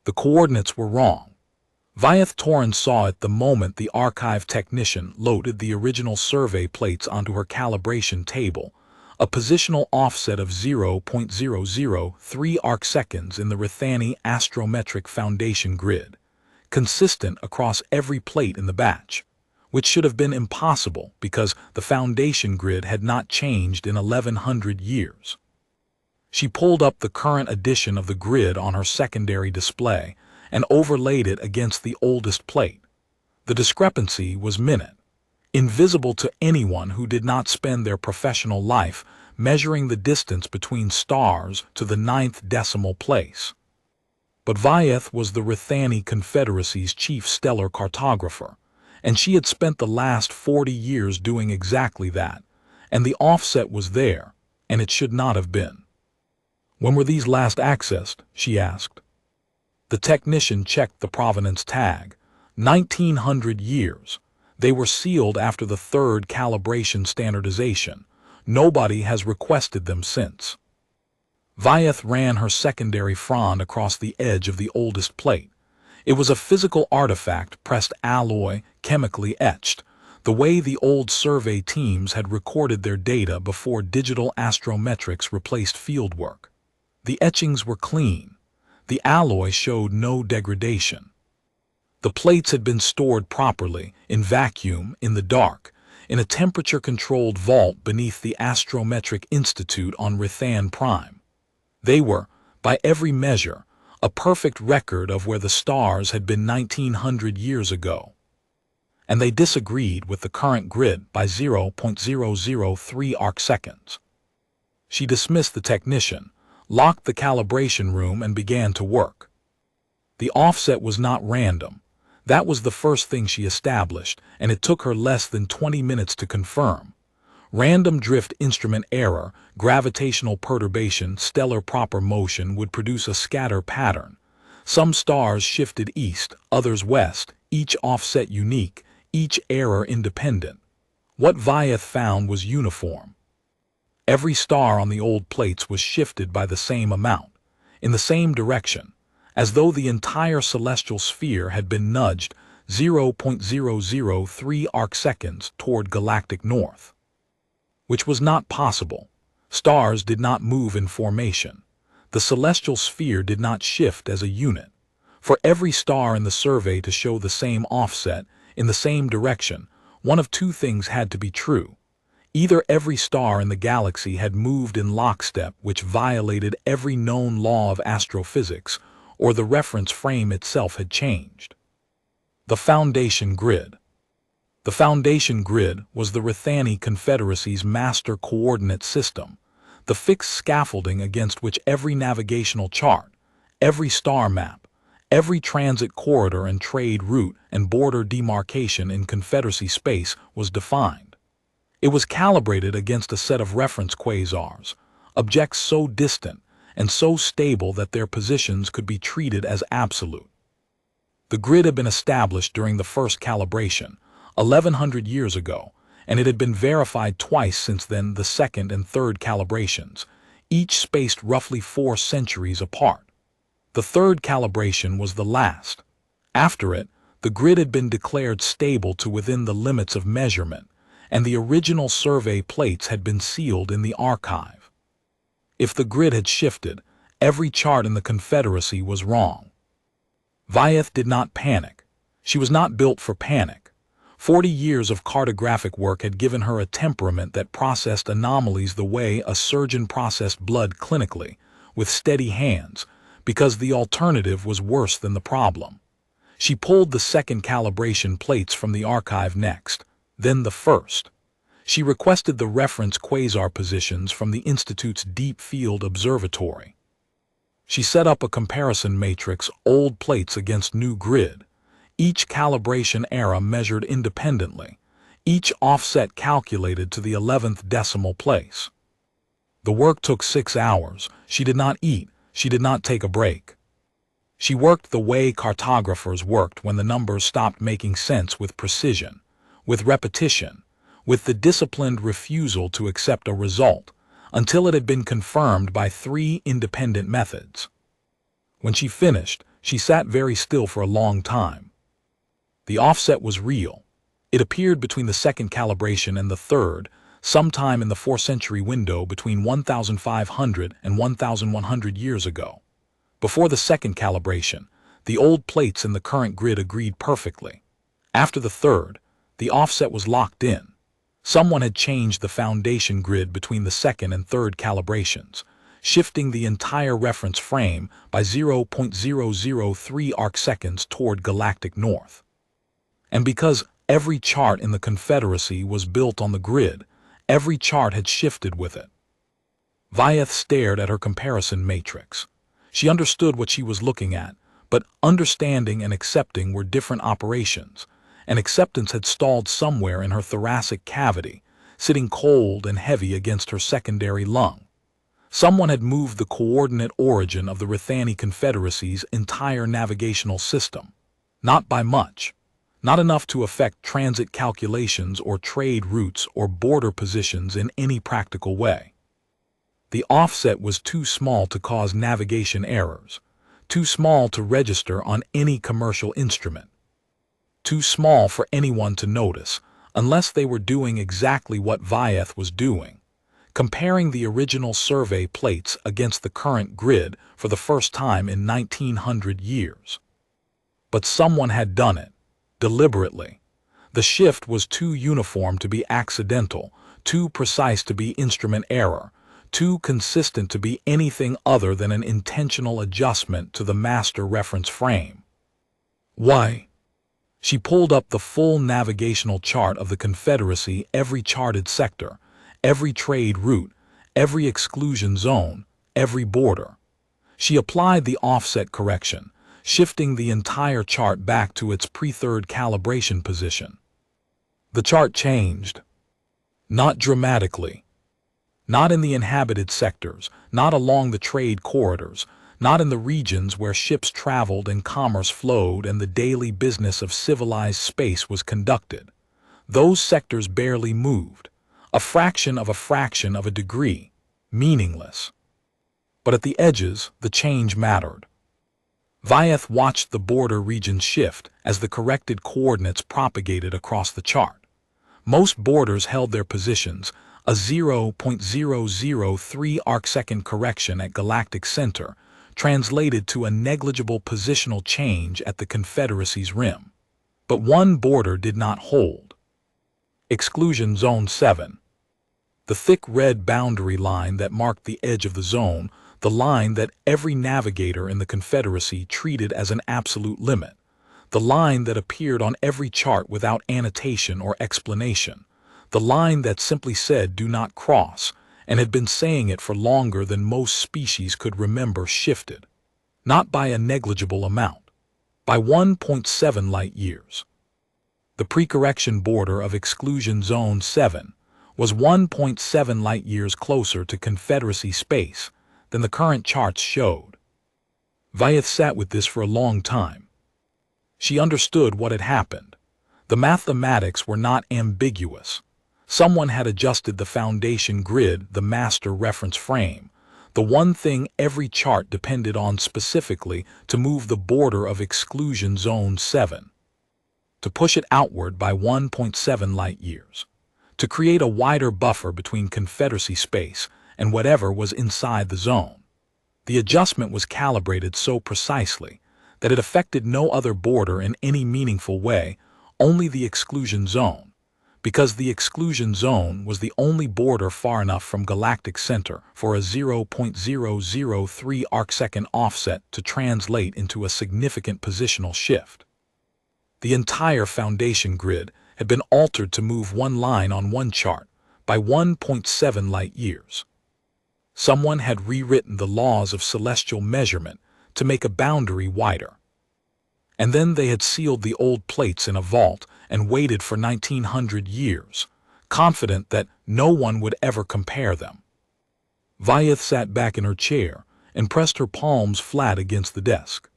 The coordinates were wrong. Vyeth Torrens saw it the moment the archive technician loaded the original survey plates onto her calibration table, a positional offset of 0.003 arcseconds in the Rithani astrometric foundation grid, consistent across every plate in the batch, which should have been impossible because the foundation grid had not changed in 1100 years. She pulled up the current edition of the grid on her secondary display and overlaid it against the oldest plate. The discrepancy was minute, invisible to anyone who did not spend their professional life measuring the distance between stars to the 9th decimal place. But Vyeth was the Rithani Confederacy's chief stellar cartographer, and she had spent the last 40 years doing exactly that, and the offset was there, and it should not have been. "When were these last accessed?" she asked. The technician checked the provenance tag. 1900 years. They were sealed after the third calibration standardization. Nobody has requested them since. Vyeth ran her secondary frond across the edge of the oldest plate. It was a physical artifact, pressed alloy, chemically etched, the way the old survey teams had recorded their data before digital astrometrics replaced fieldwork. The etchings were clean. The alloy showed no degradation. The plates had been stored properly, in vacuum, in the dark, in a temperature-controlled vault beneath the Astrometric Institute on Rithan Prime. They were, by every measure, a perfect record of where the stars had been 1900 years ago. And they disagreed with the current grid by 0.003 arcseconds. She dismissed the technician, locked the calibration room, and began to work. The offset was not random. That was the first thing she established, and it took her less than 20 minutes to confirm. Random drift instrument error, gravitational perturbation, stellar proper motion would produce a scatter pattern. Some stars shifted east, others west, each offset unique, each error independent. What Vyeth found was uniform. Every star on the old plates was shifted by the same amount, in the same direction, as though the entire celestial sphere had been nudged 0.003 arcseconds toward galactic north. Which was not possible. Stars did not move in formation. The celestial sphere did not shift as a unit. For every star in the survey to show the same offset, in the same direction, one of two things had to be true. Either every star in the galaxy had moved in lockstep, which violated every known law of astrophysics, or the reference frame itself had changed. The foundation grid. The foundation grid was the Rithani Confederacy's master coordinate system, the fixed scaffolding against which every navigational chart, every star map, every transit corridor and trade route and border demarcation in Confederacy space was defined. It was calibrated against a set of reference quasars, objects so distant and so stable that their positions could be treated as absolute. The grid had been established during the first calibration, 1100 years ago, and it had been verified twice since then, the second and third calibrations, each spaced roughly 4 centuries apart. The third calibration was the last. After it, the grid had been declared stable to within the limits of measurement, and the original survey plates had been sealed in the archive. If the grid had shifted, every chart in the Confederacy was wrong. Vyeth did not panic. She was not built for panic. 40 years of cartographic work had given her a temperament that processed anomalies the way a surgeon processed blood clinically, with steady hands, because the alternative was worse than the problem. She pulled the second calibration plates from the archive next, then the first. She requested the reference quasar positions from the Institute's Deep Field Observatory. She set up a comparison matrix, old plates against new grid, each calibration era measured independently, each offset calculated to the 11th decimal place. The work took 6 hours. She did not eat. She did not take a break. She worked the way cartographers worked when the numbers stopped making sense, with precision, with repetition, with the disciplined refusal to accept a result until it had been confirmed by 3 independent methods. When she finished, She sat very still for a long time. The offset was real. It appeared between the second calibration and the third, sometime in the 4th-century window between 1,500 and 1,100 years ago. Before the second calibration, the old plates in the current grid agreed perfectly. After the third, the offset was locked in. Someone had changed the foundation grid between the second and third calibrations, shifting the entire reference frame by 0.003 arcseconds toward galactic north. And because every chart in the Confederacy was built on the grid, every chart had shifted with it. Vyeth stared at her comparison matrix. She understood what she was looking at, but understanding and accepting were different operations, and acceptance had stalled somewhere in her thoracic cavity, sitting cold and heavy against her secondary lung. Someone had moved the coordinate origin of the Rithani Confederacy's entire navigational system. Not by much. Not enough to affect transit calculations or trade routes or border positions in any practical way. The offset was too small to cause navigation errors, too small to register on any commercial instrument, too small for anyone to notice, unless they were doing exactly what Vyeth was doing, comparing the original survey plates against the current grid for the first time in 1900 years. But someone had done it, deliberately. The shift was too uniform to be accidental, too precise to be instrument error, too consistent to be anything other than an intentional adjustment to the master reference frame. Why? She pulled up the full navigational chart of the Confederacy, every charted sector, every trade route, every exclusion zone, every border. She applied the offset correction, shifting the entire chart back to its pre-third calibration position. The chart changed. Not dramatically. Not in the inhabited sectors, not along the trade corridors, not in the regions where ships traveled and commerce flowed and the daily business of civilized space was conducted. Those sectors barely moved, a fraction of a degree, meaningless. But at the edges, the change mattered. Vyeth watched the border regions shift as the corrected coordinates propagated across the chart. Most borders held their positions, a 0.003 arcsecond correction at galactic center translated to a negligible positional change at the Confederacy's rim. But one border did not hold. Exclusion Zone 7. The thick red boundary line that marked the edge of the zone, the line that every navigator in the Confederacy treated as an absolute limit, the line that appeared on every chart without annotation or explanation, the line that simply said "do not cross," and had been saying it for longer than most species could remember, shifted. Not by a negligible amount. By 1.7 light years. The pre-correction border of Exclusion Zone 7 was 1.7 light years closer to Confederacy space than the current charts showed. Vyeth sat with this for a long time. She understood what had happened. The mathematics were not ambiguous. Someone had adjusted the foundation grid, the master reference frame, the one thing every chart depended on specifically to move the border of Exclusion Zone 7, to push it outward by 1.7 light years, to create a wider buffer between Confederacy space and whatever was inside the zone. The adjustment was calibrated so precisely that it affected no other border in any meaningful way, only the exclusion zone, because the exclusion zone was the only border far enough from galactic center for a 0.003 arcsecond offset to translate into a significant positional shift. The entire foundation grid had been altered to move one line on one chart by 1.7 light years. Someone had rewritten the laws of celestial measurement to make a boundary wider. And then they had sealed the old plates in a vault and waited for 1900 years, confident that no one would ever compare them. Vyeth sat back in her chair and pressed her palms flat against the desk.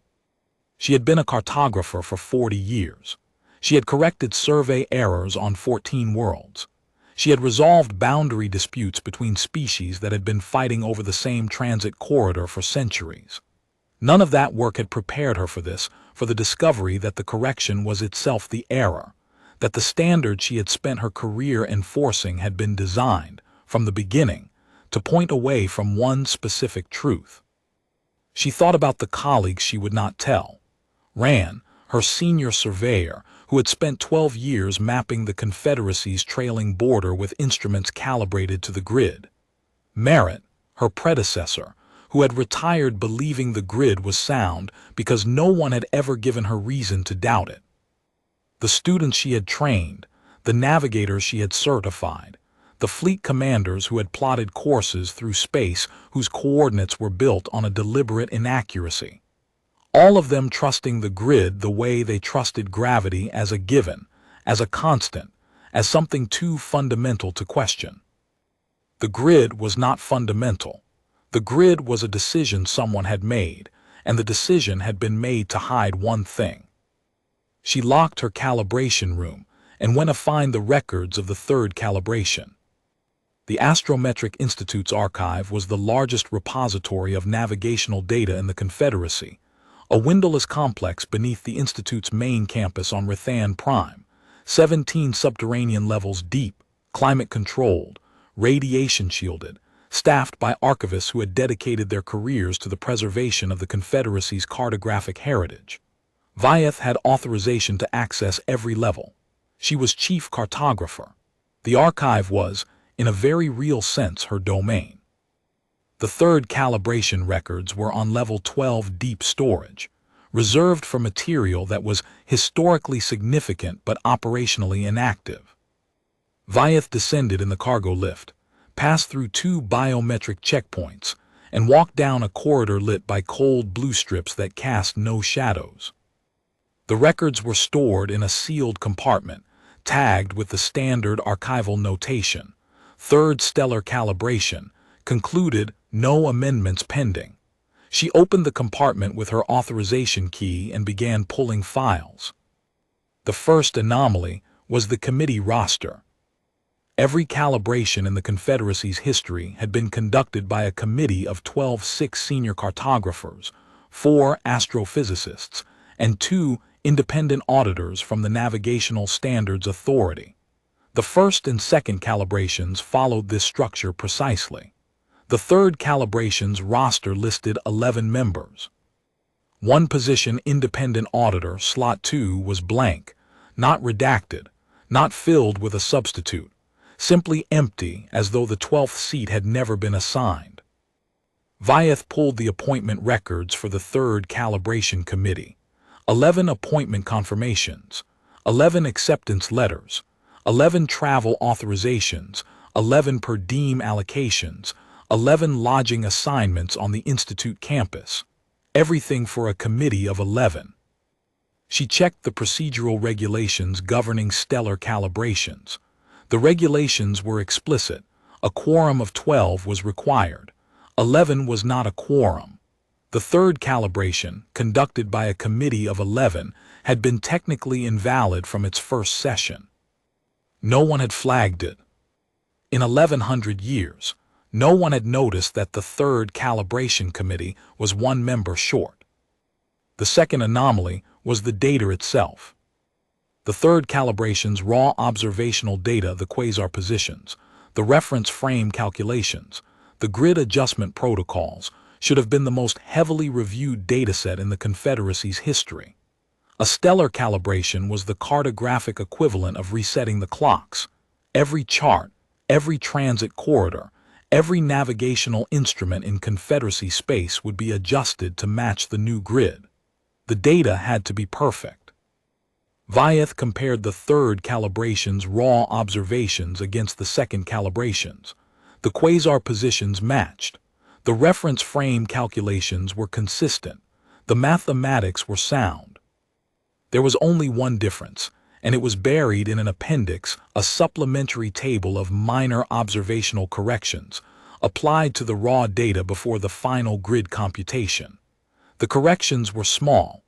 She had been a cartographer for 40 years. She had corrected survey errors on 14 worlds. She had resolved boundary disputes between species that had been fighting over the same transit corridor for centuries. None of that work had prepared her for this, for the discovery that the correction was itself the error, that the standard she had spent her career enforcing had been designed, from the beginning, to point away from one specific truth. She thought about the colleagues she would not tell. Rand, her senior surveyor, who had spent 12 years mapping the Confederacy's trailing border with instruments calibrated to the grid. Merritt, her predecessor, who had retired believing the grid was sound because no one had ever given her reason to doubt it. The students she had trained, the navigators she had certified, the fleet commanders who had plotted courses through space whose coordinates were built on a deliberate inaccuracy. All of them trusting the grid the way they trusted gravity as a given, as a constant, as something too fundamental to question. The grid was not fundamental. The grid was a decision someone had made, and the decision had been made to hide one thing. She locked her calibration room and went to find the records of the third calibration. The Astrometric Institute's archive was the largest repository of navigational data in the Confederacy, a windowless complex beneath the Institute's main campus on Rathan Prime, 17 subterranean levels deep, climate-controlled, radiation-shielded, staffed by archivists who had dedicated their careers to the preservation of the Confederacy's cartographic heritage. Vyeth had authorization to access every level. She was chief cartographer. The archive was, in a very real sense, her domain. The third calibration records were on level 12 deep storage, reserved for material that was historically significant but operationally inactive. Vyeth descended in the cargo lift, passed through 2 biometric checkpoints, and walked down a corridor lit by cold blue strips that cast no shadows. The records were stored in a sealed compartment, tagged with the standard archival notation, third stellar calibration, concluded no amendments pending. She opened the compartment with her authorization key and began pulling files. The first anomaly was the committee roster. Every calibration in the Confederacy's history had been conducted by a committee of 12 senior cartographers, 4 astrophysicists, and 2 independent auditors from the Navigational Standards Authority. The first and second calibrations followed this structure precisely. The third calibration's roster listed 11 members. One position independent auditor, slot 2, was blank, not redacted, not filled with a substitute, simply empty as though the 12th seat had never been assigned. Vyeth pulled the appointment records for the third calibration committee. 11 appointment confirmations, 11 acceptance letters, 11 travel authorizations, 11 per diem allocations, 11 lodging assignments on the Institute campus. Everything for a committee of 11. She checked the procedural regulations governing stellar calibrations. The regulations were explicit. A quorum of 12 was required. 11 was not a quorum. The third calibration, conducted by a committee of 11, had been technically invalid from its first session. No one had flagged it. In 1100 years, no one had noticed that the third calibration committee was 1 member short. The second anomaly was the data itself. The third calibration's raw observational data, the quasar positions, the reference frame calculations, the grid adjustment protocols, should have been the most heavily reviewed dataset in the Confederacy's history. A stellar calibration was the cartographic equivalent of resetting the clocks. Every chart, every transit corridor, every navigational instrument in Confederacy space would be adjusted to match the new grid. The data had to be perfect. Vyeth compared the third calibration's raw observations against the second calibrations. The quasar positions matched. The reference frame calculations were consistent. The mathematics were sound. There was only one difference, and it was buried in an appendix, a supplementary table of minor observational corrections, applied to the raw data before the final grid computation. The corrections were small,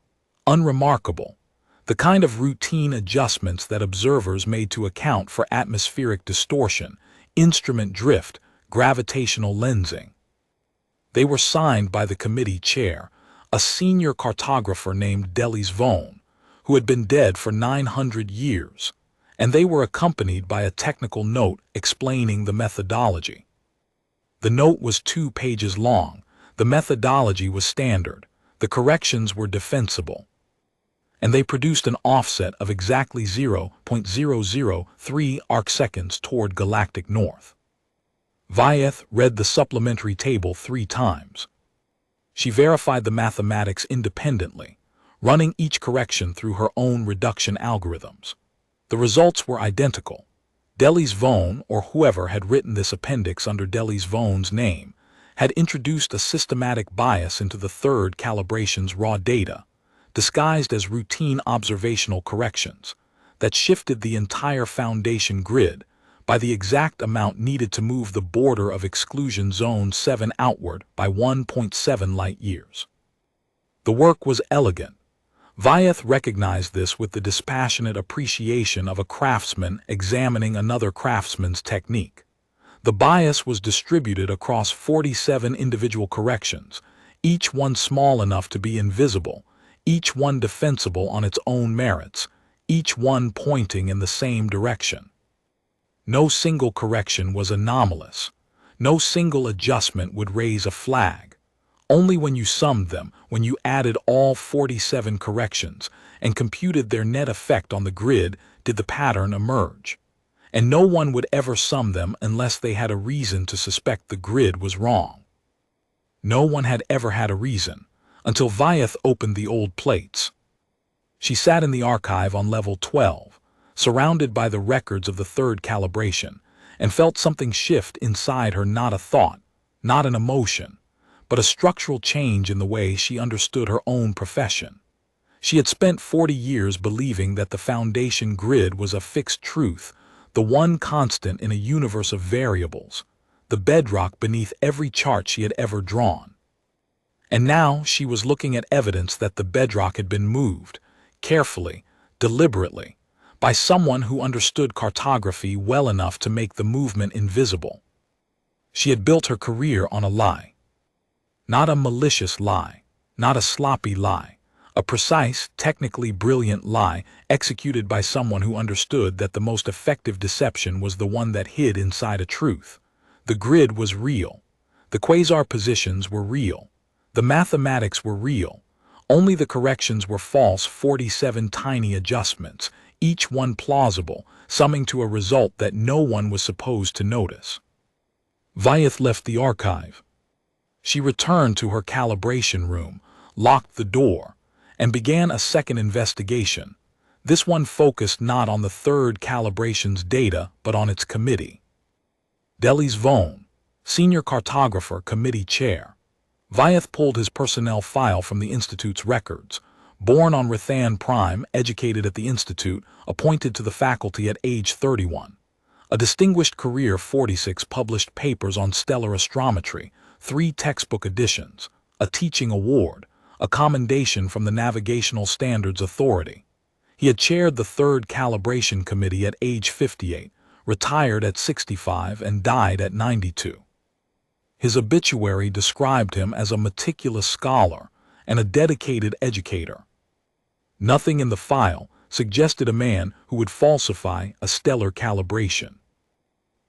unremarkable, the kind of routine adjustments that observers made to account for atmospheric distortion, instrument drift, gravitational lensing. They were signed by the committee chair, a senior cartographer named Delis Vone, who had been dead for 900 years, and they were accompanied by a technical note explaining the methodology. The note was 2 pages long, the methodology was standard, the corrections were defensible, and they produced an offset of exactly 0.003 arcseconds toward galactic north. Vyeth read the supplementary table 3 times. She verified the mathematics independently, running each correction through her own reduction algorithms. The results were identical. Delis Vone, or whoever had written this appendix under Delis Vone's name, had introduced a systematic bias into the third calibration's raw data, disguised as routine observational corrections, that shifted the entire Foundation grid by the exact amount needed to move the border of exclusion zone 7 outward by 1.7 light-years. The work was elegant. Vyeth recognized this with the dispassionate appreciation of a craftsman examining another craftsman's technique. The bias was distributed across 47 individual corrections, each one small enough to be invisible, each one defensible on its own merits, each one pointing in the same direction. No single correction was anomalous. No single adjustment would raise a flag. Only when you summed them, when you added all 47 corrections and computed their net effect on the grid, did the pattern emerge. And no one would ever sum them unless they had a reason to suspect the grid was wrong. No one had ever had a reason, until Vyeth opened the old plates. She sat in the archive on level 12, surrounded by the records of the third calibration, and felt something shift inside her, not a thought, not an emotion, but a structural change in the way she understood her own profession. She had spent 40 years believing that the Foundation grid was a fixed truth, the one constant in a universe of variables, the bedrock beneath every chart she had ever drawn. And now she was looking at evidence that the bedrock had been moved, carefully, deliberately, by someone who understood cartography well enough to make the movement invisible. She had built her career on a lie. Not a malicious lie, not a sloppy lie, a precise, technically brilliant lie executed by someone who understood that the most effective deception was the one that hid inside a truth. The grid was real. The quasar positions were real. The mathematics were real. Only the corrections were false, 47 tiny adjustments, each one plausible, summing to a result that no one was supposed to notice. Vyeth left the archive. She returned to her calibration room, locked the door, and began a second investigation. This one focused not on the third calibration's data, but on its committee. Delis Vone, Senior Cartographer, Committee Chair. Vyeth pulled his personnel file from the Institute's records. Born on Rathan Prime, educated at the Institute, appointed to the faculty at age 31. A distinguished career, 46 published papers on stellar astrometry, 3 textbook editions, a teaching award, a commendation from the Navigational Standards Authority. He had chaired the third calibration committee at age 58, retired at 65, and died at 92. His obituary described him as a meticulous scholar and a dedicated educator. Nothing in the file suggested a man who would falsify a stellar calibration.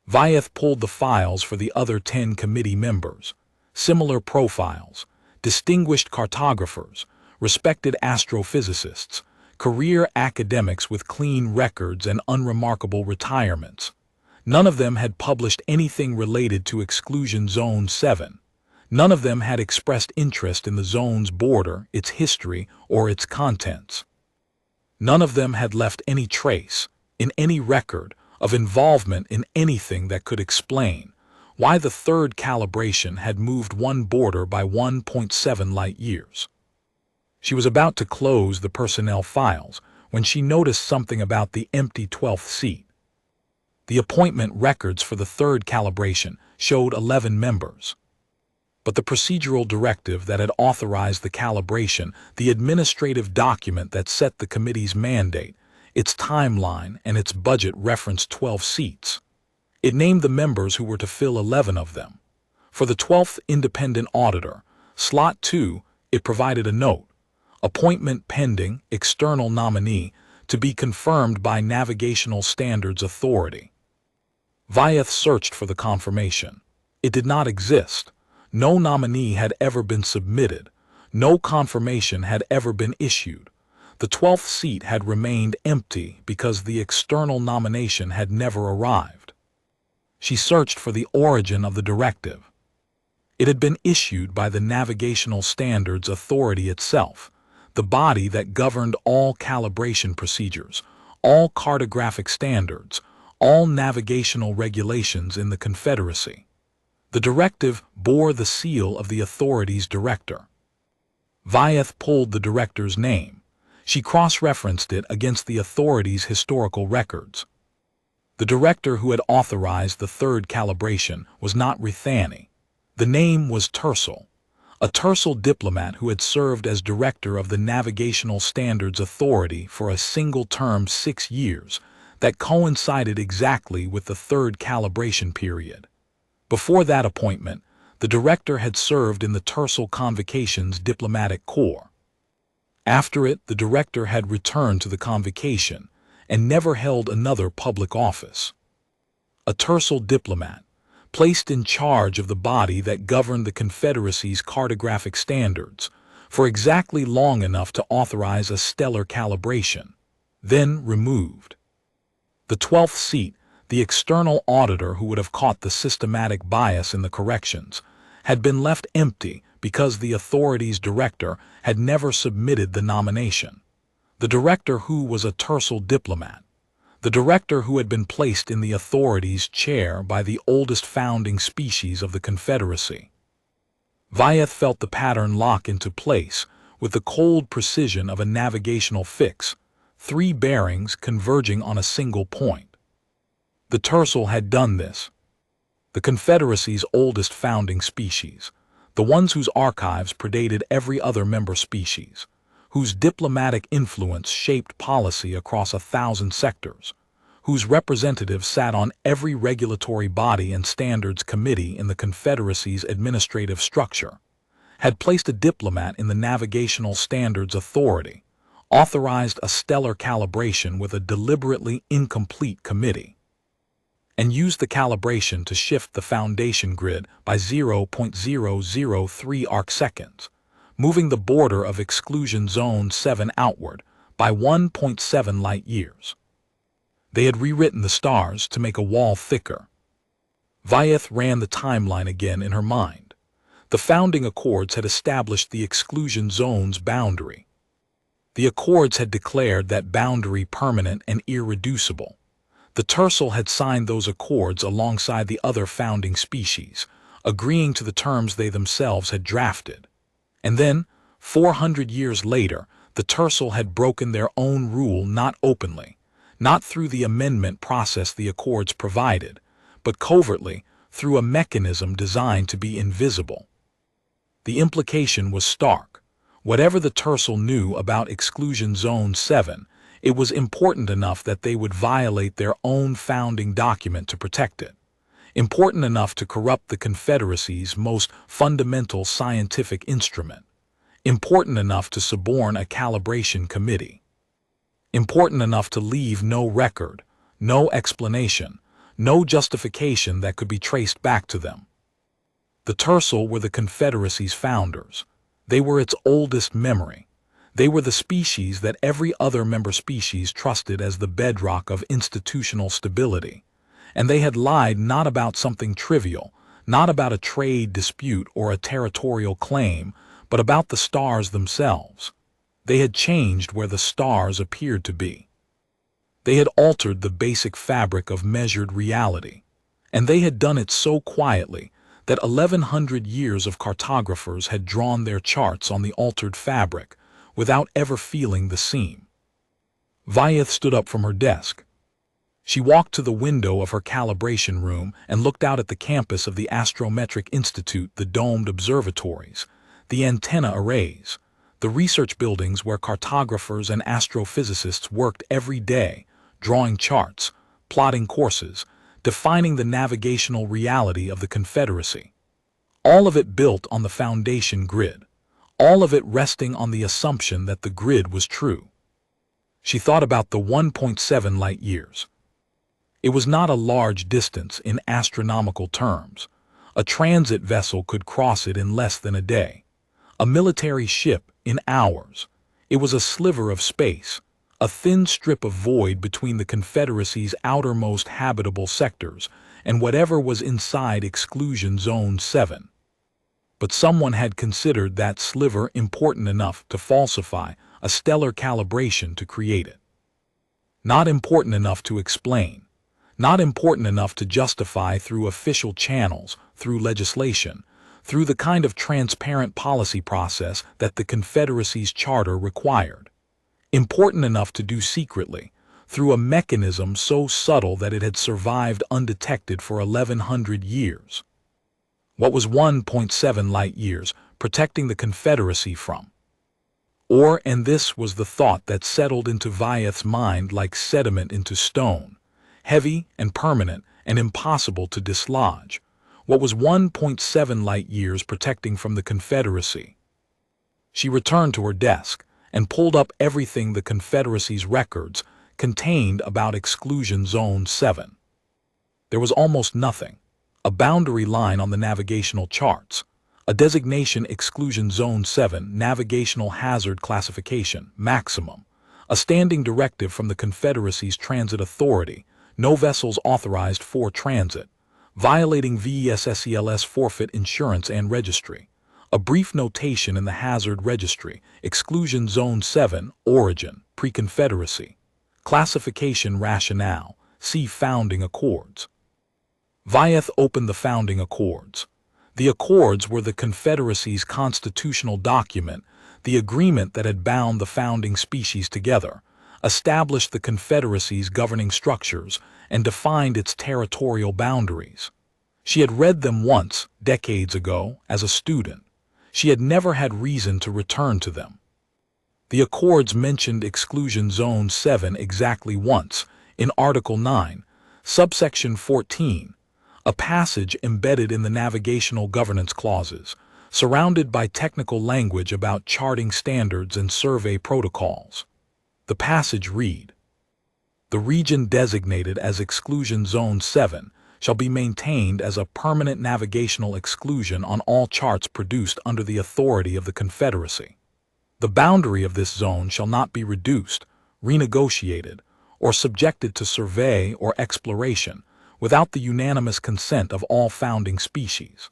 Vyeth pulled the files for the other 10 committee members. Similar profiles, distinguished cartographers, respected astrophysicists, career academics with clean records and unremarkable retirements. None of them had published anything related to Exclusion Zone 7. None of them had expressed interest in the zone's border, its history, or its contents. None of them had left any trace, in any record, of involvement in anything that could explain why the third calibration had moved one border by 1.7 light-years. She was about to close the personnel files when she noticed something about the empty 12th seat. The appointment records for the third calibration showed 11 members. But the procedural directive that had authorized the calibration, the administrative document that set the committee's mandate, its timeline, and its budget referenced 12 seats. It named the members who were to fill 11 of them. For the 12th independent auditor, Slot 2, It provided a note, appointment pending, external nominee, to be confirmed by Navigational Standards Authority. Vyeth searched for the confirmation. It did not exist. No nominee had ever been submitted. No confirmation had ever been issued. The 12th seat had remained empty because the external nomination had never arrived. She searched for the origin of the directive. It had been issued by the Navigational Standards Authority itself, the body that governed all calibration procedures, all cartographic standards, all navigational regulations in the Confederacy. The directive bore the seal of the authority's director. Vyeth pulled the director's name. She cross-referenced it against the authority's historical records. The director who had authorized the third calibration was not Rithani. The name was Tercel, a Tercel diplomat who had served as director of the Navigational Standards Authority for a single term 6 years that coincided exactly with the third calibration period. Before that appointment, the director had served in the Tercel Convocation's diplomatic corps. After it, the director had returned to the convocation and never held another public office. A Tercel diplomat, placed in charge of the body that governed the Confederacy's cartographic standards for exactly long enough to authorize a stellar calibration, then removed. The 12th seat, the external auditor who would have caught the systematic bias in the corrections, had been left empty because the authority's director had never submitted the nomination. The director who was a Tercel diplomat, the director who had been placed in the authority's chair by the oldest founding species of the Confederacy. Vyeth felt the pattern lock into place with the cold precision of a navigational fix, 3 bearings converging on a single point. The Tercel had done this. The Confederacy's oldest founding species, the ones whose archives predated every other member species, whose diplomatic influence shaped policy across 1,000 sectors, whose representatives sat on every regulatory body and standards committee in the Confederacy's administrative structure, had placed a diplomat in the Navigational Standards Authority, authorized a stellar calibration with a deliberately incomplete committee, and used the calibration to shift the foundation grid by 0.003 arcseconds, moving the border of exclusion zone 7 outward by 1.7 light years. They had rewritten the stars to make a wall thicker. Vyeth ran the timeline again in her mind. The founding accords had established the exclusion zone's boundary. The accords had declared that boundary permanent and irreducible. The Tercel had signed those accords alongside the other founding species, agreeing to the terms they themselves had drafted. And then, 400 years later, the Tercel had broken their own rule not openly, not through the amendment process the accords provided, but covertly through a mechanism designed to be invisible. The implication was stark. Whatever the Tercel knew about Exclusion Zone 7, it was important enough that they would violate their own founding document to protect it. Important enough to corrupt the Confederacy's most fundamental scientific instrument. Important enough to suborn a calibration committee. Important enough to leave no record, no explanation, no justification that could be traced back to them. The Tercel were the Confederacy's founders. They were its oldest memory. They were the species that every other member species trusted as the bedrock of institutional stability. And they had lied not about something trivial, not about a trade dispute or a territorial claim, but about the stars themselves. They had changed where the stars appeared to be. They had altered the basic fabric of measured reality, and they had done it so quietly that 1,100 years of cartographers had drawn their charts on the altered fabric without ever feeling the seam. Vyeth stood up from her desk. She walked to the window of her calibration room and looked out at the campus of the Astrometric Institute, the domed observatories, the antenna arrays, the research buildings where cartographers and astrophysicists worked every day, drawing charts, plotting courses, defining the navigational reality of the Confederacy. All of it built on the foundation grid, all of it resting on the assumption that the grid was true. She thought about the 1.7 light years. It was not a large distance in astronomical terms. A transit vessel could cross it in less than a day. A military ship in hours. It was a sliver of space, a thin strip of void between the Confederacy's outermost habitable sectors and whatever was inside Exclusion Zone 7. But someone had considered that sliver important enough to falsify a stellar calibration to create it. Not important enough to explain. Not important enough to justify through official channels, through legislation, through the kind of transparent policy process that the Confederacy's charter required. Important enough to do secretly, through a mechanism so subtle that it had survived undetected for 1,100 years. What was 1.7 light years protecting the Confederacy from? Or, and this was the thought that settled into Vyeth's mind like sediment into stone, heavy and permanent and impossible to dislodge. What was 1.7 light years protecting from the Confederacy? She returned to her desk and pulled up everything the Confederacy's records contained about Exclusion Zone 7. There was almost nothing. A boundary line on the navigational charts, a designation Exclusion Zone 7 Navigational Hazard Classification Maximum, a standing directive from the Confederacy's Transit Authority, no vessels authorized for transit, violating VESSELS forfeit insurance and registry, a brief notation in the Hazard Registry, Exclusion Zone 7 Origin, Pre-Confederacy, Classification Rationale, see Founding Accords. Vyeth opened the Founding Accords. The Accords were the Confederacy's constitutional document, the agreement that had bound the founding species together, established the Confederacy's governing structures, and defined its territorial boundaries. She had read them once, decades ago, as a student. She had never had reason to return to them. The Accords mentioned Exclusion Zone 7 exactly once, in Article 9, subsection 14, a passage embedded in the navigational governance clauses, surrounded by technical language about charting standards and survey protocols. The passage read, "The region designated as Exclusion Zone 7 shall be maintained as a permanent navigational exclusion on all charts produced under the authority of the Confederacy. The boundary of this zone shall not be reduced, renegotiated, or subjected to survey or exploration without the unanimous consent of all founding species.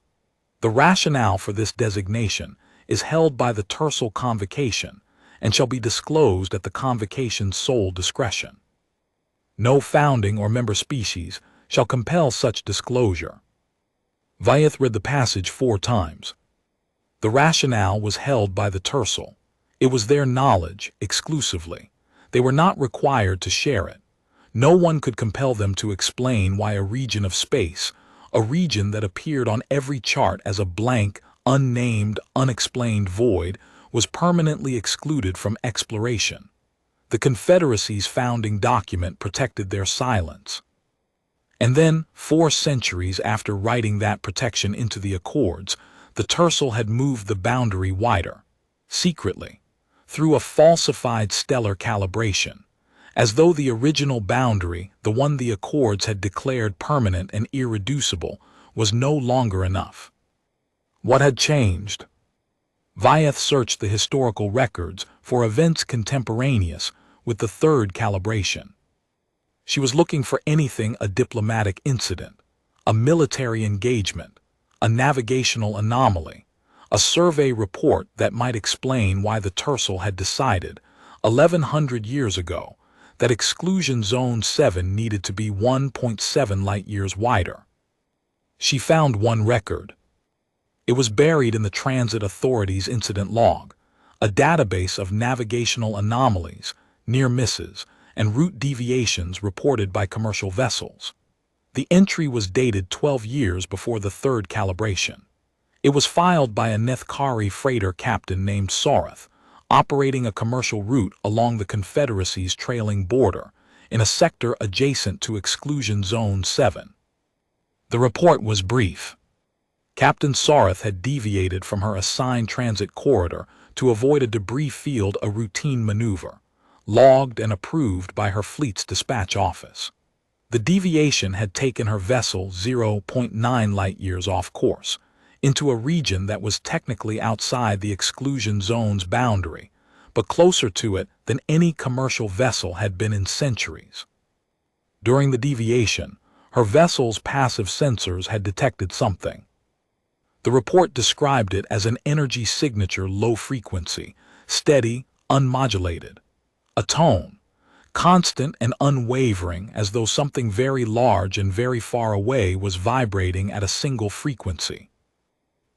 The rationale for this designation is held by the tertial convocation and shall be disclosed at the convocation's sole discretion. No founding or member species shall compel such disclosure." Vyeth read the passage 4 times. The rationale was held by the tertial. It was their knowledge, exclusively. They were not required to share it. No one could compel them to explain why a region of space, a region that appeared on every chart as a blank, unnamed, unexplained void, was permanently excluded from exploration. The Confederacy's founding document protected their silence. And then, 4 centuries after writing that protection into the Accords, the tertial had moved the boundary wider, secretly, through a falsified stellar calibration, as though the original boundary, the one the Accords had declared permanent and irreducible, was no longer enough. What had changed? Vyeth searched the historical records for events contemporaneous with the third calibration. She was looking for anything a diplomatic incident, a military engagement, a navigational anomaly, a survey report that might explain why the tertial had decided, 1,100 years ago, that Exclusion Zone 7 needed to be 1.7 light-years wider. She found one record. It was buried in the Transit Authority's incident log, a database of navigational anomalies, near misses, and route deviations reported by commercial vessels. The entry was dated 12 years before the third calibration. It was filed by a Nethkari freighter captain named Sarath, operating a commercial route along the Confederacy's trailing border, in a sector adjacent to Exclusion Zone 7. The report was brief. Captain Sareth had deviated from her assigned transit corridor to avoid a debris field, a routine maneuver, logged and approved by her fleet's dispatch office. The deviation had taken her vessel 0.9 light-years off course, into a region that was technically outside the exclusion zone's boundary, but closer to it than any commercial vessel had been in centuries. During the deviation, her vessel's passive sensors had detected something. The report described it as an energy signature, low frequency, steady, unmodulated. A tone, constant and unwavering, as though something very large and very far away was vibrating at a single frequency.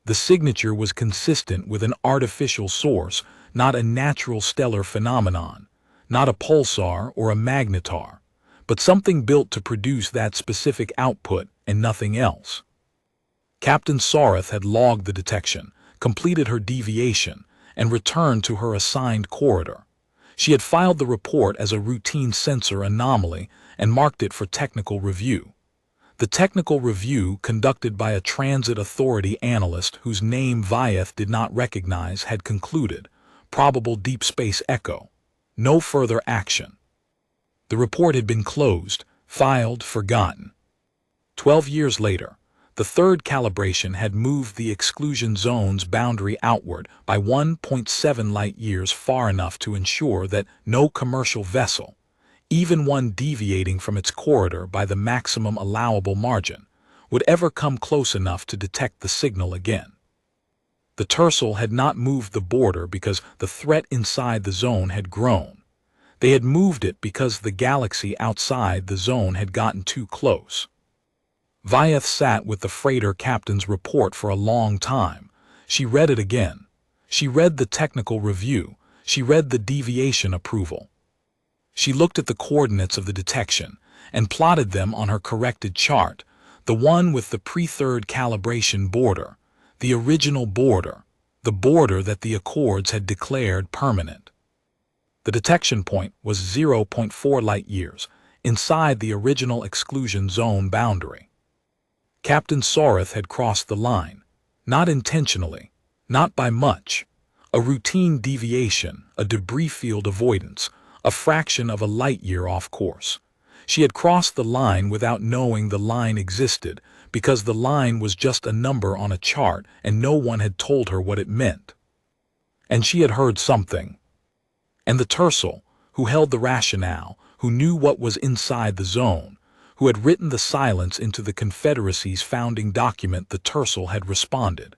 The signature was consistent with an artificial source, not a natural stellar phenomenon, not a pulsar or a magnetar, but something built to produce that specific output and nothing else. Captain Sareth had logged the detection, completed her deviation, and returned to her assigned corridor. She had filed the report as a routine sensor anomaly and marked it for technical review. The technical review, conducted by a transit authority analyst whose name Vyeth did not recognize, had concluded: probable deep space echo. No further action. The report had been closed, filed, forgotten. 12 years later, the third calibration had moved the exclusion zone's boundary outward by 1.7 light-years, far enough to ensure that no commercial vessel, even one deviating from its corridor by the maximum allowable margin, would ever come close enough to detect the signal again. The tercel had not moved the border because the threat inside the zone had grown. They had moved it because the galaxy outside the zone had gotten too close. Vyeth sat with the freighter captain's report for a long time. She read it again. She read the technical review. She read the deviation approval. She looked at the coordinates of the detection and plotted them on her corrected chart, the one with the pre-third calibration border, the original border, the border that the Accords had declared permanent. The detection point was 0.4 light-years, inside the original exclusion zone boundary. Captain Sareth had crossed the line, not intentionally, not by much. A routine deviation, a debris field avoidance, a fraction of a light-year off course. She had crossed the line without knowing the line existed, because the line was just a number on a chart and no one had told her what it meant. And she had heard something. And the tercel, who held the rationale, who knew what was inside the zone, who had written the silence into the Confederacy's founding document, the tercel had responded.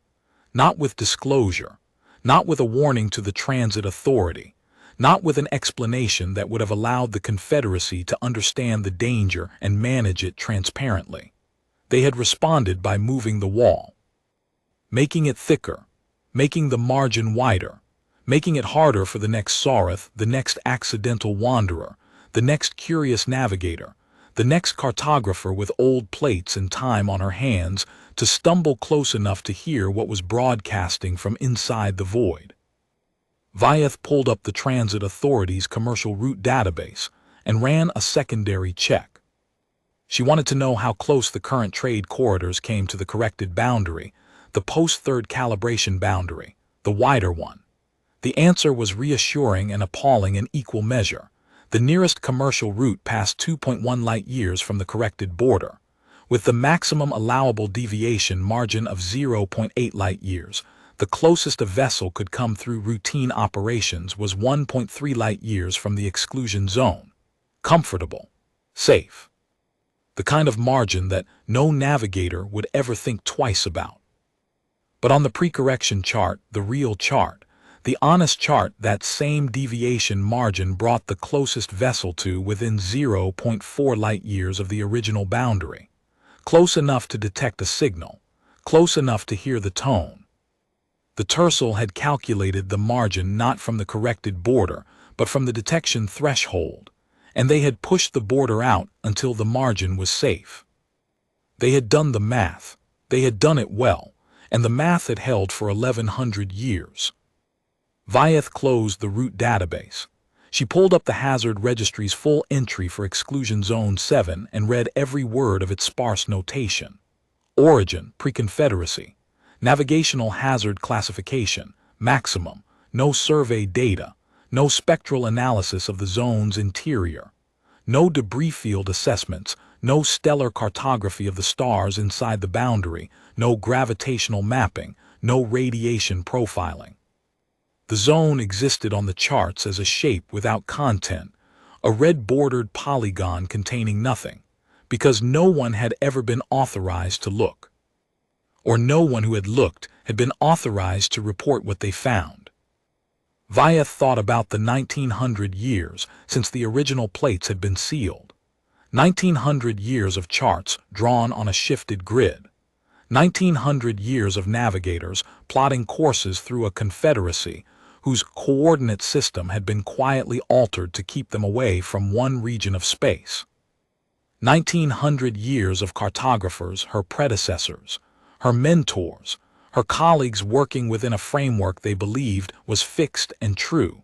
Not with disclosure, not with a warning to the transit authority, not with an explanation that would have allowed the Confederacy to understand the danger and manage it transparently. They had responded by moving the wall, making it thicker, making the margin wider, making it harder for the next Sareth, the next accidental wanderer, the next curious navigator, the next cartographer with old plates and time on her hands, to stumble close enough to hear what was broadcasting from inside the void. Vyeth pulled up the transit authority's commercial route database and ran a secondary check. She wanted to know how close the current trade corridors came to the corrected boundary, the post-third calibration boundary, the wider one. The answer was reassuring and appalling in equal measure. The nearest commercial route passed 2.1 light-years from the corrected border, with the maximum allowable deviation margin of 0.8 light-years. The closest a vessel could come through routine operations was 1.3 light-years from the exclusion zone. Comfortable. Safe. The kind of margin that no navigator would ever think twice about. But on the pre-correction chart, the real chart, the honest chart, that same deviation margin brought the closest vessel to within 0.4 light-years of the original boundary. Close enough to detect a signal, close enough to hear the tone. The tercel had calculated the margin not from the corrected border, but from the detection threshold, and they had pushed the border out until the margin was safe. They had done the math, they had done it well, and the math had held for 1100 years. Vyeth closed the route database. She pulled up the hazard registry's full entry for Exclusion Zone 7 and read every word of its sparse notation. Origin, pre-Confederacy. Navigational hazard classification, maximum, no survey data, no spectral analysis of the zone's interior, no debris field assessments, no stellar cartography of the stars inside the boundary, no gravitational mapping, no radiation profiling. The zone existed on the charts as a shape without content, a red-bordered polygon containing nothing, because no one had ever been authorized to look. Or no one who had looked had been authorized to report what they found. Vyeth thought about the 1900 years since the original plates had been sealed. 1900 years of charts drawn on a shifted grid. 1900 years of navigators plotting courses through a confederacy whose coordinate system had been quietly altered to keep them away from one region of space. 1900 years of cartographers, her predecessors, her mentors, her colleagues working within a framework they believed was fixed and true,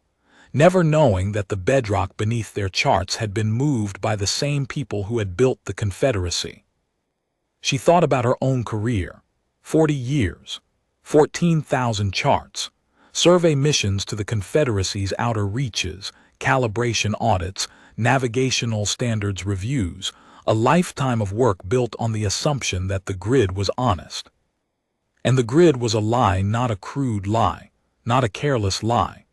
never knowing that the bedrock beneath their charts had been moved by the same people who had built the Confederacy. She thought about her own career, 40 years, 14,000 charts, survey missions to the Confederacy's outer reaches, calibration audits, navigational standards reviews, a lifetime of work built on the assumption that the grid was honest. And the grid was a lie, not a crude lie, not a careless lie,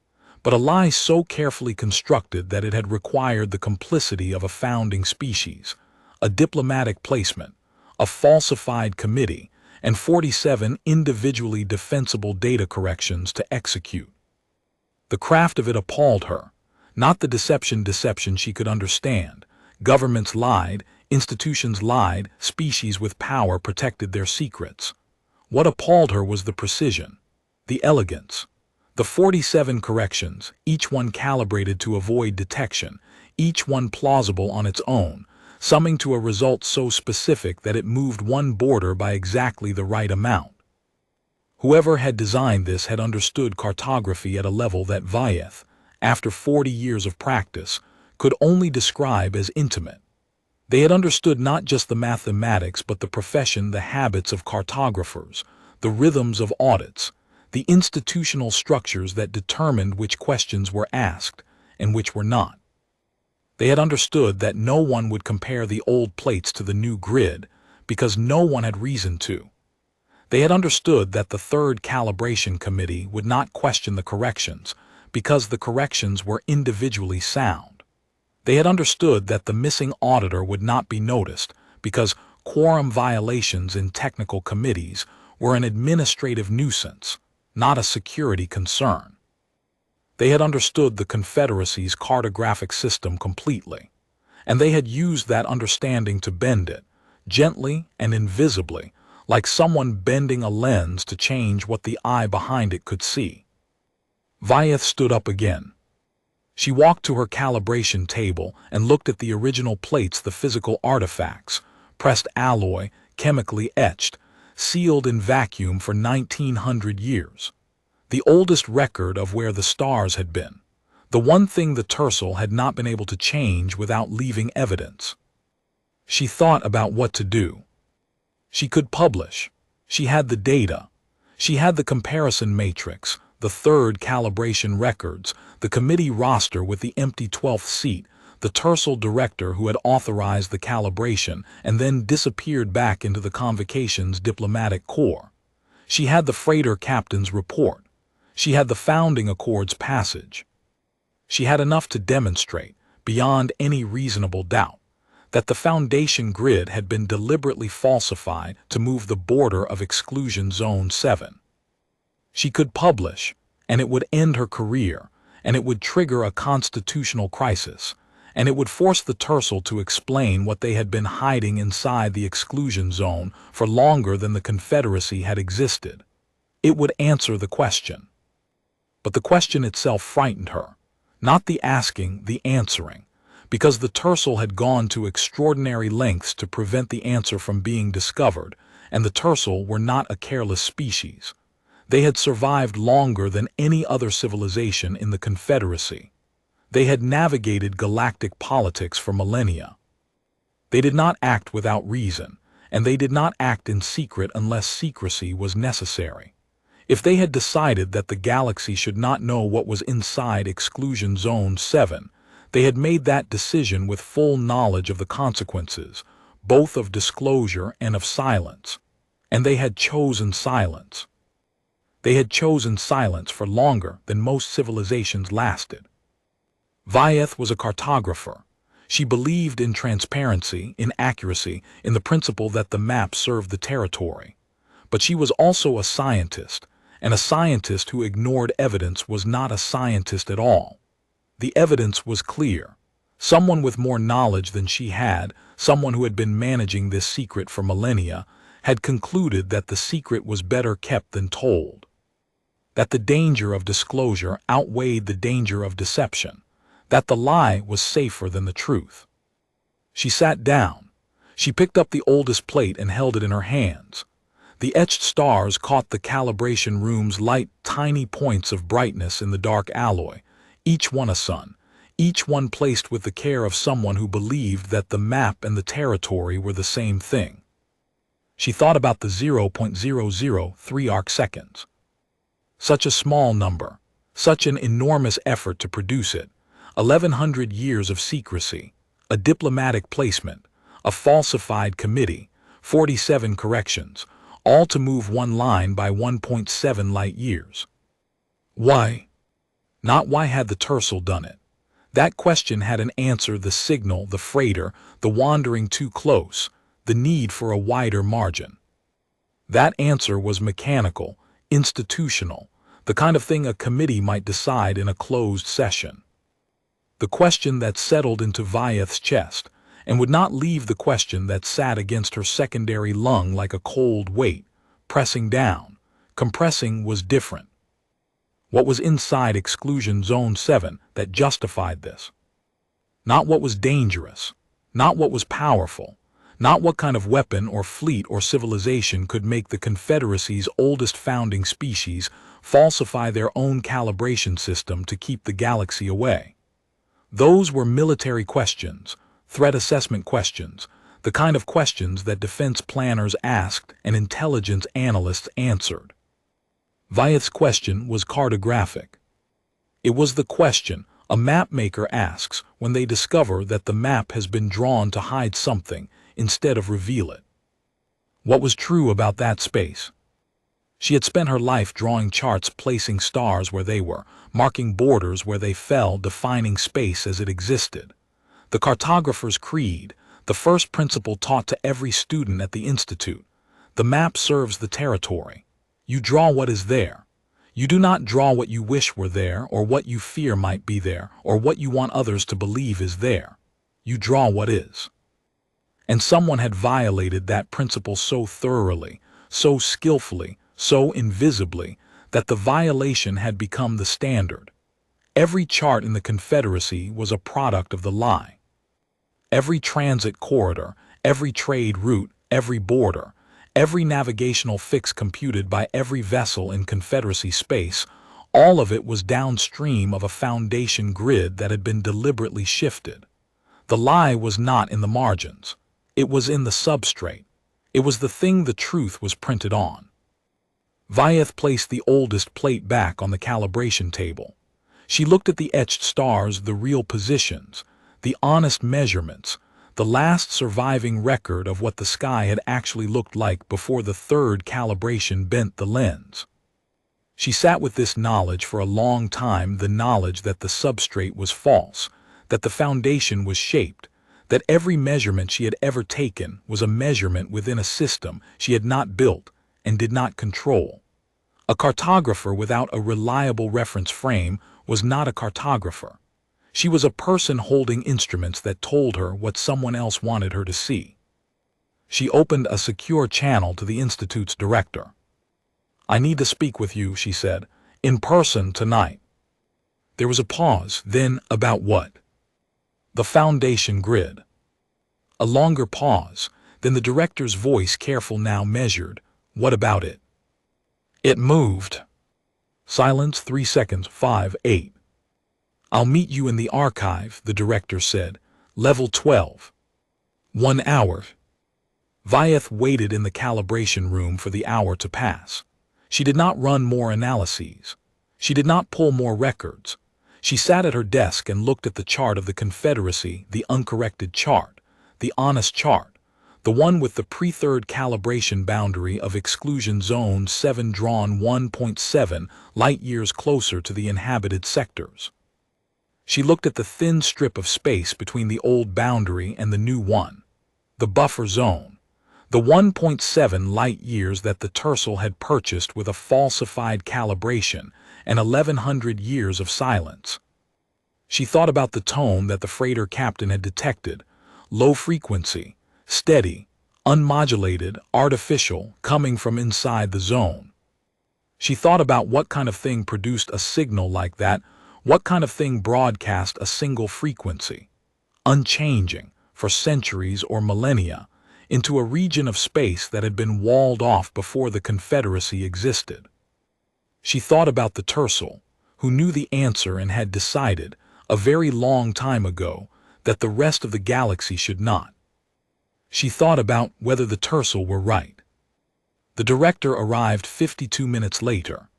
but a lie so carefully constructed that it had required the complicity of a founding species, a diplomatic placement, a falsified committee, and 47 individually defensible data corrections to execute. The craft of it appalled her, not the deception she could understand. Governments lied, institutions lied, species with power protected their secrets. What appalled her was the precision, the elegance. The 47 corrections, each one calibrated to avoid detection, each one plausible on its own, summing to a result so specific that it moved one border by exactly the right amount. Whoever had designed this had understood cartography at a level that Vyeth, after 40 years of practice, could only describe as intimate. They had understood not just the mathematics but the profession, the habits of cartographers, the rhythms of audits, the institutional structures that determined which questions were asked and which were not. They had understood that no one would compare the old plates to the new grid because no one had reason to. They had understood that the third calibration committee would not question the corrections because the corrections were individually sound. They had understood that the missing auditor would not be noticed because quorum violations in technical committees were an administrative nuisance, not a security concern. They had understood the Confederacy's cartographic system completely, and they had used that understanding to bend it, gently and invisibly, like someone bending a lens to change what the eye behind it could see. Vyeth stood up again. She walked to her calibration table and looked at the original plates, the physical artifacts, pressed alloy, chemically etched, sealed in vacuum for 1900 years. The oldest record of where the stars had been, the one thing the tercel had not been able to change without leaving evidence. She thought about what to do. She could publish. She had the data. She had the comparison matrix, the third calibration records, the committee roster with the empty 12th seat, the tercel director who had authorized the calibration and then disappeared back into the convocation's diplomatic corps. She had the freighter captain's report. She had the founding accord's passage. She had enough to demonstrate, beyond any reasonable doubt, that the Foundation grid had been deliberately falsified to move the border of Exclusion Zone 7. She could publish, and it would end her career, and it would trigger a constitutional crisis, and it would force the tercel to explain what they had been hiding inside the exclusion zone for longer than the Confederacy had existed. It would answer the question. But the question itself frightened her, not the asking, the answering, because the tercel had gone to extraordinary lengths to prevent the answer from being discovered, and the tercel were not a careless species. They had survived longer than any other civilization in the Confederacy. They had navigated galactic politics for millennia. They did not act without reason, and they did not act in secret unless secrecy was necessary. If they had decided that the galaxy should not know what was inside Exclusion Zone 7, they had made that decision with full knowledge of the consequences, both of disclosure and of silence. And they had chosen silence. They had chosen silence for longer than most civilizations lasted. Vyeth was a cartographer. She believed in transparency, in accuracy, in the principle that the map served the territory. But she was also a scientist, and a scientist who ignored evidence was not a scientist at all. The evidence was clear. Someone with more knowledge than she had, someone who had been managing this secret for millennia, had concluded that the secret was better kept than told. That the danger of disclosure outweighed the danger of deception. That the lie was safer than the truth. She sat down. She picked up the oldest plate and held it in her hands. The etched stars caught the calibration room's light, tiny points of brightness in the dark alloy, each one a sun, each one placed with the care of someone who believed that the map and the territory were the same thing. She thought about the 0.003 arcseconds. Such a small number, such an enormous effort to produce it, 1,100 years of secrecy, a diplomatic placement, a falsified committee, 47 corrections, all to move one line by 1.7 light years. Why? Not why had the Tercel done it. That question had an answer: the signal, the freighter, the wandering too close, the need for a wider margin. That answer was mechanical, institutional, the kind of thing a committee might decide in a closed session. The question that settled into Vyeth's chest, and would not leave the question that sat against her secondary lung like a cold weight, pressing down, compressing, was different. What was inside Exclusion Zone 7 that justified this? Not what was dangerous, not what was powerful, not what kind of weapon or fleet or civilization could make the Confederacy's oldest founding species falsify their own calibration system to keep the galaxy away. Those were military questions, threat assessment questions, the kind of questions that defense planners asked and intelligence analysts answered. Vyeth's question was cartographic. It was the question a map maker asks when they discover that the map has been drawn to hide something instead of reveal it. What was true about that space? She had spent her life drawing charts, placing stars where they were, marking borders where they fell, defining space as it existed. The cartographer's creed, the first principle taught to every student at the Institute. The map serves the territory. You draw what is there. You do not draw what you wish were there, or what you fear might be there, or what you want others to believe is there. You draw what is. And someone had violated that principle so thoroughly, so skillfully, so invisibly, that the violation had become the standard. Every chart in the Confederacy was a product of the lie. Every transit corridor, every trade route, every border, every navigational fix computed by every vessel in Confederacy space, all of it was downstream of a foundation grid that had been deliberately shifted. The lie was not in the margins. It was in the substrate. It was the thing the truth was printed on. Vyeth placed the oldest plate back on the calibration table. She looked at the etched stars, the real positions, the honest measurements, the last surviving record of what the sky had actually looked like before the third calibration bent the lens. She sat with this knowledge for a long time, the knowledge that the substrate was false, that the foundation was shaped, that every measurement she had ever taken was a measurement within a system she had not built and did not control. A cartographer without a reliable reference frame was not a cartographer. She was a person holding instruments that told her what someone else wanted her to see. She opened a secure channel to the Institute's director. "I need to speak with you," she said, "in person tonight." There was a pause. Then, about what? The foundation grid. A longer pause. Then the director's voice, careful now, measured. "What about it?" "It moved." Silence, 3 seconds, 5, 8. "I'll meet you in the archive," the director said. "Level 12. 1 hour." Vyeth waited in the calibration room for the hour to pass. She did not run more analyses. She did not pull more records. She sat at her desk and looked at the chart of the Confederacy, the uncorrected chart, the honest chart, the one with the pre-third calibration boundary of exclusion zone 7 drawn 1.7 light-years closer to the inhabited sectors. She looked at the thin strip of space between the old boundary and the new one, the buffer zone, the 1.7 light-years that the Tercel had purchased with a falsified calibration and 1,100 years of silence. She thought about the tone that the freighter captain had detected, low frequency, steady, unmodulated, artificial, coming from inside the zone. She thought about what kind of thing produced a signal like that, what kind of thing broadcast a single frequency, unchanging, for centuries or millennia, into a region of space that had been walled off before the Confederacy existed. She thought about the Tercel, who knew the answer and had decided, a very long time ago, that the rest of the galaxy should not. She thought about whether the Tercel were right. The director arrived 52 minutes later.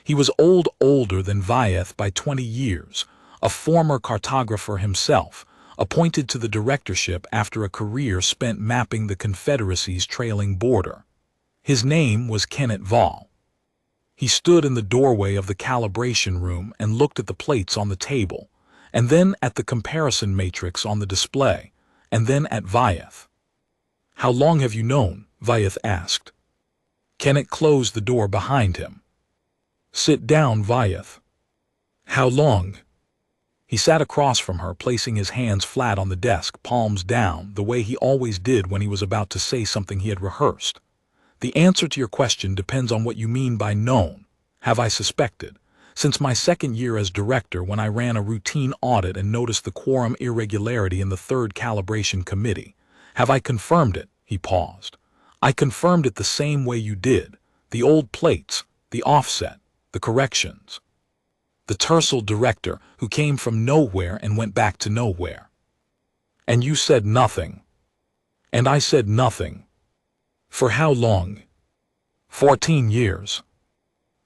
He was older than Vyeth by 20 years, a former cartographer himself, appointed to the directorship after a career spent mapping the Confederacy's trailing border. His name was Kenneth Vall. He stood in the doorway of the calibration room and looked at the plates on the table, and then at the comparison matrix on the display, and then at Vyeth. "How long have you known?" Vyeth asked. Kenneth closed the door behind him. "Sit down, Vyeth." "How long?" He sat across from her, placing his hands flat on the desk, palms down, the way he always did when he was about to say something he had rehearsed. "The answer to your question depends on what you mean by known. Have I suspected? Since my second year as director, when I ran a routine audit and noticed the quorum irregularity in the third calibration committee. Have I confirmed it?" He paused. "I confirmed it the same way you did. The old plates, the offset, the corrections. The Tercel director who came from nowhere and went back to nowhere. And you said nothing. And I said nothing. For how long?" 14 years.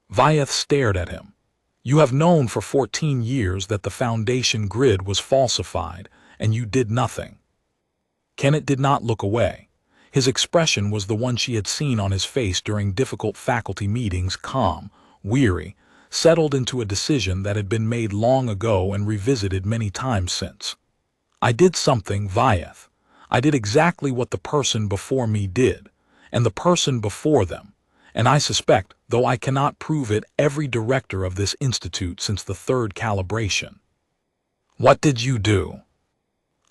Vyeth stared at him. "You have known for 14 years that the Foundation grid was falsified, and you did nothing." Kenneth did not look away. His expression was the one she had seen on his face during difficult faculty meetings, calm, weary, settled into a decision that had been made long ago and revisited many times since. "I did something, Vyeth. I did exactly what the person before me did, and the person before them, and I suspect, though I cannot prove it, every director of this institute since the third calibration." "What did you do?"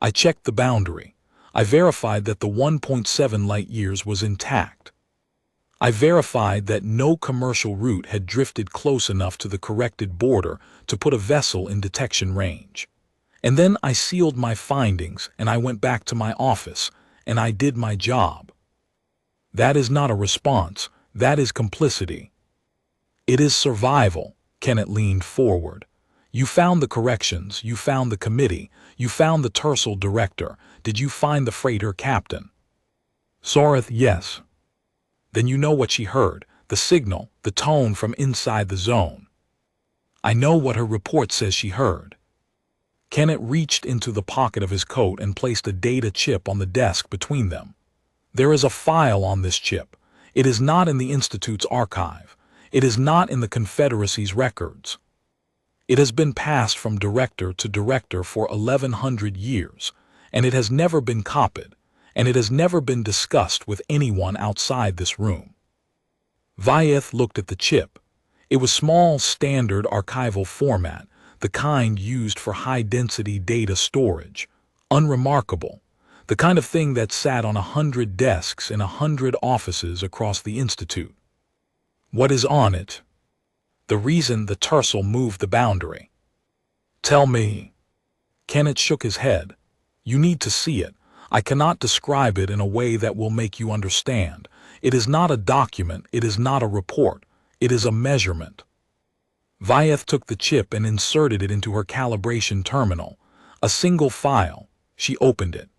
"I checked the boundary. I verified that the 1.7 light-years was intact. I verified that no commercial route had drifted close enough to the corrected border to put a vessel in detection range. And then I sealed my findings and I went back to my office and I did my job." "That is not a response, that is complicity." "It is survival." Kenneth leaned forward. "You found the corrections, you found the committee, you found the Tercel director. Did you find the freighter captain?" "Soreth, yes." "Then you know what she heard, the signal, the tone from inside the zone." "I know what her report says she heard." Kenneth reached into the pocket of his coat and placed a data chip on the desk between them. "There is a file on this chip. It is not in the Institute's archive. It is not in the Confederacy's records. It has been passed from director to director for 1,100 years, and it has never been copied, and it has never been discussed with anyone outside this room." Vyeth looked at the chip. It was small, standard archival format, the kind used for high-density data storage. Unremarkable. The kind of thing that sat on 100 desks in 100 offices across the Institute. "What is on it?" "The reason the Tercel moved the boundary." "Tell me." Kenneth shook his head. "You need to see it. I cannot describe it in a way that will make you understand. It is not a document, it is not a report, it is a measurement." Vyeth took the chip and inserted it into her calibration terminal. A single file. She opened it.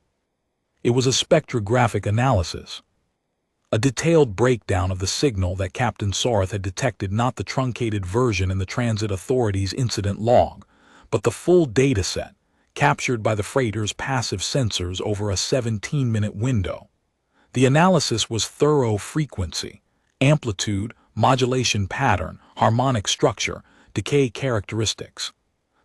It was a spectrographic analysis. a detailed breakdown of the signal that Captain Sorth had detected, not the truncated version in the Transit Authority's incident log, but the full dataset, captured by the freighter's passive sensors over a 17-minute window. The analysis was thorough: frequency, amplitude, modulation pattern, harmonic structure, decay characteristics.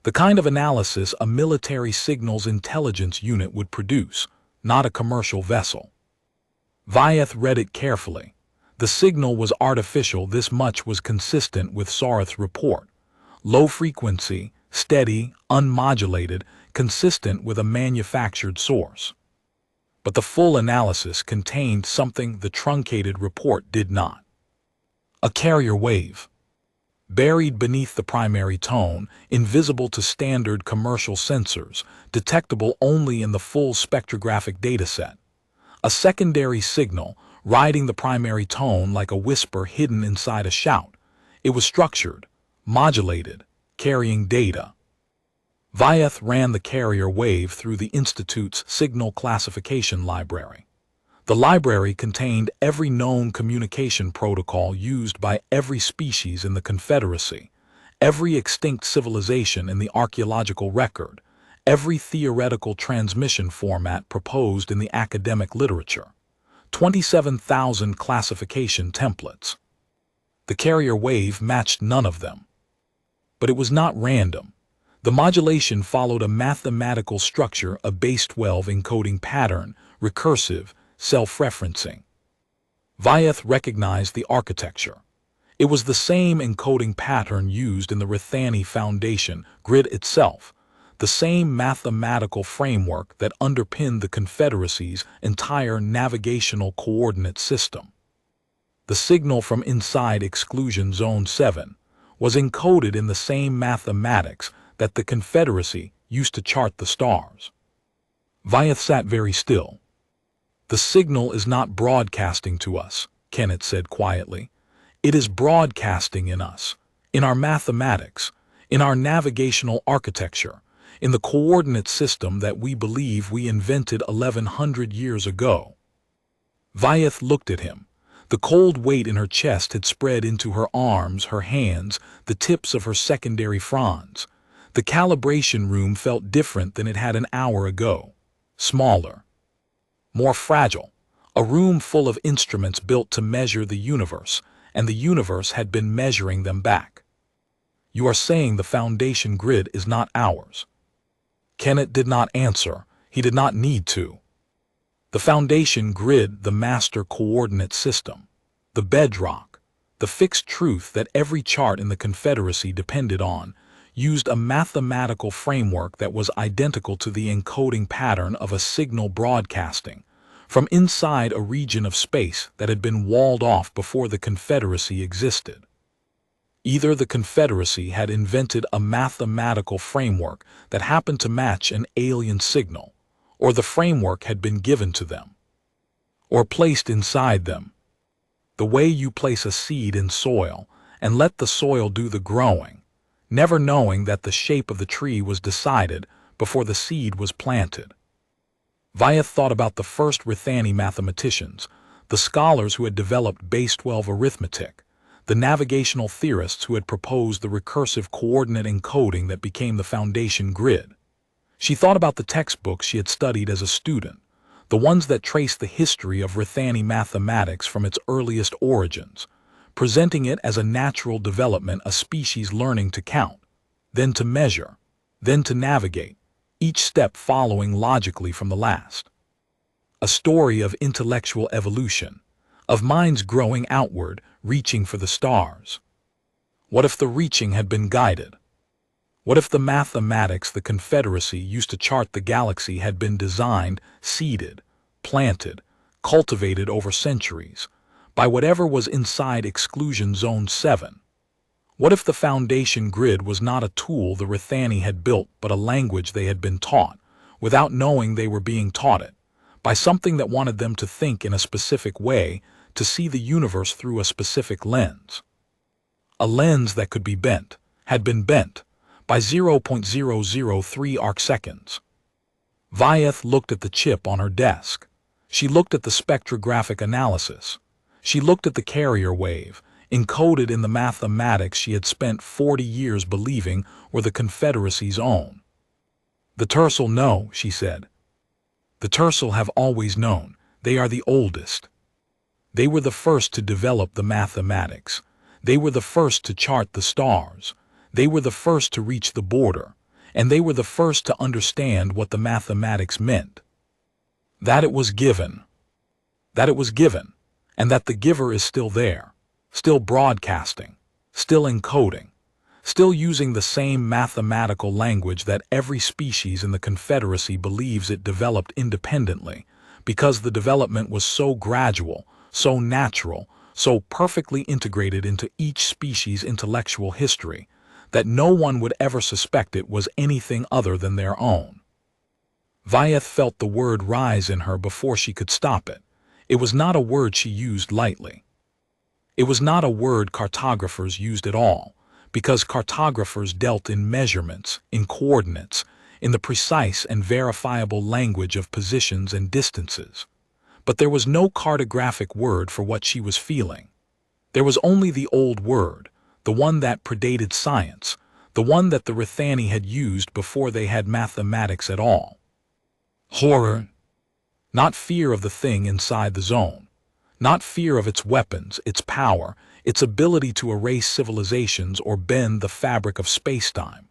The kind of analysis a military signals intelligence unit would produce, not a commercial vessel. Vyeth read it carefully. The signal was artificial. This much was consistent with Sorth's report. Low frequency, steady, unmodulated, consistent with a manufactured source. But the full analysis contained something the truncated report did not. A carrier wave. Buried beneath the primary tone, invisible to standard commercial sensors, detectable only in the full spectrographic dataset. A secondary signal, riding the primary tone like a whisper hidden inside a shout. It was structured, modulated, carrying data. Vyeth ran the carrier wave through the Institute's signal classification library. The library contained every known communication protocol used by every species in the Confederacy, every extinct civilization in the archaeological record, every theoretical transmission format proposed in the academic literature. 27,000 classification templates. The carrier wave matched none of them. But it was not random. The modulation followed a mathematical structure, a base 12 encoding pattern, recursive, self-referencing. Vyeth recognized the architecture. It was the same encoding pattern used in the Rithani Foundation grid itself, the same mathematical framework that underpinned the Confederacy's entire navigational coordinate system. The signal from inside Exclusion Zone 7 was encoded in the same mathematics that the Confederacy used to chart the stars. Vyeth sat very still. "The signal is not broadcasting to us," Kenneth said quietly. "It is broadcasting in us, in our mathematics, in our navigational architecture, in the coordinate system that we believe we invented 1100 years ago." Vyeth looked at him. The cold weight in her chest had spread into her arms, her hands, the tips of her secondary fronds. The calibration room felt different than it had an hour ago. Smaller. More fragile. A room full of instruments built to measure the universe, and the universe had been measuring them back. "You are saying the Foundation grid is not ours?" Kenneth did not answer. He did not need to. The Foundation grid, the master coordinate system, the bedrock, the fixed truth that every chart in the Confederacy depended on, used a mathematical framework that was identical to the encoding pattern of a signal broadcasting from inside a region of space that had been walled off before the Confederacy existed. Either the Confederacy had invented a mathematical framework that happened to match an alien signal, or the framework had been given to them, or placed inside them. The way you place a seed in soil and let the soil do the growing, never knowing that the shape of the tree was decided before the seed was planted. Vyeth thought about the first Rithani mathematicians, the scholars who had developed base 12 arithmetic, the navigational theorists who had proposed the recursive coordinate encoding that became the Foundation grid. She thought about the textbooks she had studied as a student, the ones that traced the history of Rithani mathematics from its earliest origins, presenting it as a natural development, a species learning to count, then to measure, then to navigate, each step following logically from the last. A story of intellectual evolution, of minds growing outward, reaching for the stars. What if the reaching had been guided? What if the mathematics the Confederacy used to chart the galaxy had been designed, seeded, planted, cultivated over centuries, by whatever was inside Exclusion Zone 7? What if the Foundation grid was not a tool the Rithani had built, but a language they had been taught, without knowing they were being taught it, by something that wanted them to think in a specific way, to see the universe through a specific lens? A lens that could be bent, had been bent, by 0.003 arcseconds. Vyeth looked at the chip on her desk. She looked at the spectrographic analysis. She looked at the carrier wave, encoded in the mathematics she had spent 40 years believing were the Confederacy's own. "The Tercel know," she said. "The Tercel have always known. They are the oldest. They were the first to develop the mathematics. They were the first to chart the stars. They were the first to reach the border. And they were the first to understand what the mathematics meant. That it was given. That it was given. And that the giver is still there, still broadcasting, still encoding, still using the same mathematical language that every species in the Confederacy believes it developed independently, because the development was so gradual, so natural, so perfectly integrated into each species' intellectual history, that no one would ever suspect it was anything other than their own." Vyeth felt the word rise in her before she could stop it. It was not a word she used lightly. It was not a word cartographers used at all, because cartographers dealt in measurements, in coordinates, in the precise and verifiable language of positions and distances. But there was no cartographic word for what she was feeling. There was only the old word, the one that predated science, the one that the Rithani had used before they had mathematics at all. Horror. Not fear of the thing inside the zone. Not fear of its weapons, its power, its ability to erase civilizations or bend the fabric of space-time.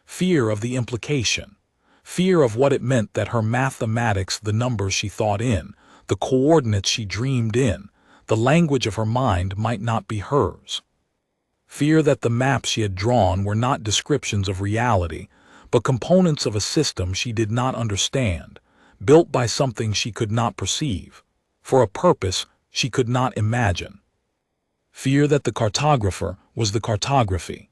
Fear of the implication. Fear of what it meant that her mathematics, the numbers she thought in, the coordinates she dreamed in, the language of her mind might not be hers. Fear that the maps she had drawn were not descriptions of reality, but components of a system she did not understand, built by something she could not perceive, for a purpose she could not imagine. Fear that the cartographer was the cartography.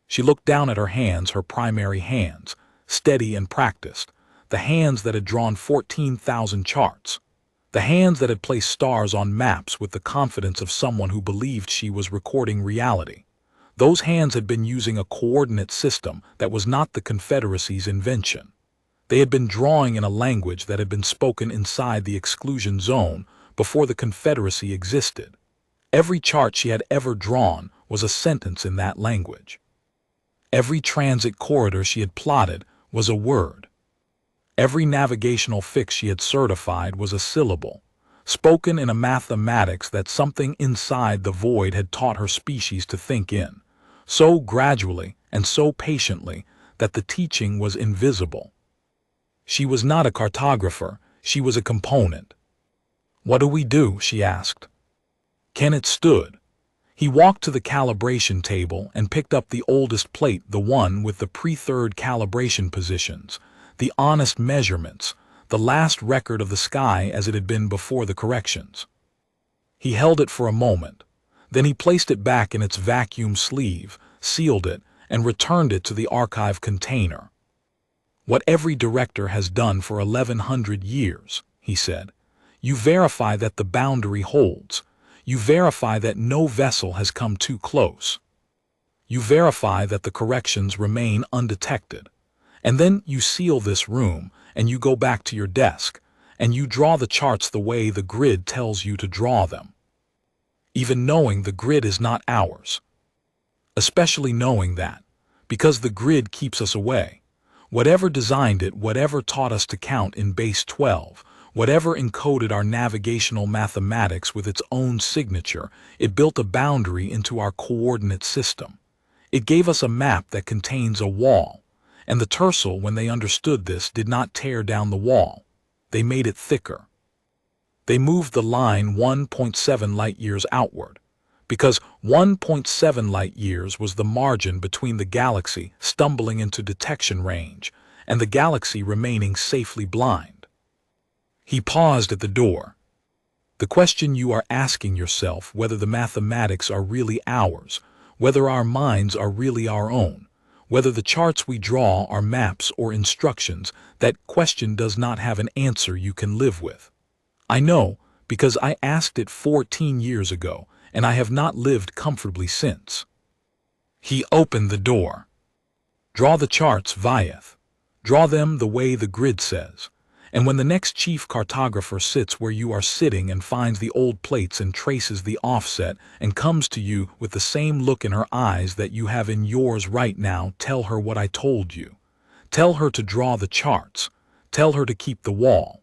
She looked down at her hands, her primary hands, steady and practiced, the hands that had drawn 14,000 charts, the hands that had placed stars on maps with the confidence of someone who believed she was recording reality. Those hands had been using a coordinate system that was not the Confederacy's invention. They had been drawing in a language that had been spoken inside the exclusion zone before the Confederacy existed. Every chart she had ever drawn was a sentence in that language. Every transit corridor she had plotted was a word. Every navigational fix she had certified was a syllable, spoken in a mathematics that something inside the void had taught her species to think in, so gradually and so patiently that the teaching was invisible. She was not a cartographer, she was a component. "What do we do?" she asked. Kenneth stood. He walked to the calibration table and picked up the oldest plate, the one with the pre-third calibration positions, the honest measurements, the last record of the sky as it had been before the corrections. He held it for a moment. Then he placed it back in its vacuum sleeve, sealed it, and returned it to the archive container. "What every director has done for 1100 years, he said. "You verify that the boundary holds. You verify that no vessel has come too close. You verify that the corrections remain undetected. And then you seal this room, and you go back to your desk, and you draw the charts the way the grid tells you to draw them. Even knowing the grid is not ours. Especially knowing that, because the grid keeps us away. Whatever designed it, whatever taught us to count in base 12, whatever encoded our navigational mathematics with its own signature, it built a boundary into our coordinate system. It gave us a map that contains a wall, and the Tercel, when they understood this, did not tear down the wall. They made it thicker. They moved the line 1.7 light-years outward, because 1.7 light-years was the margin between the galaxy stumbling into detection range and the galaxy remaining safely blind. He paused at the door. "The question you are asking yourself, whether the mathematics are really ours, whether our minds are really our own, whether the charts we draw are maps or instructions, that question does not have an answer you can live with. I know, because I asked it 14 years ago, and I have not lived comfortably since." He opened the door. "Draw the charts, Vyeth. Draw them the way the grid says. And when the next chief cartographer sits where you are sitting and finds the old plates and traces the offset and comes to you with the same look in her eyes that you have in yours right now, tell her what I told you. Tell her to draw the charts. Tell her to keep the wall.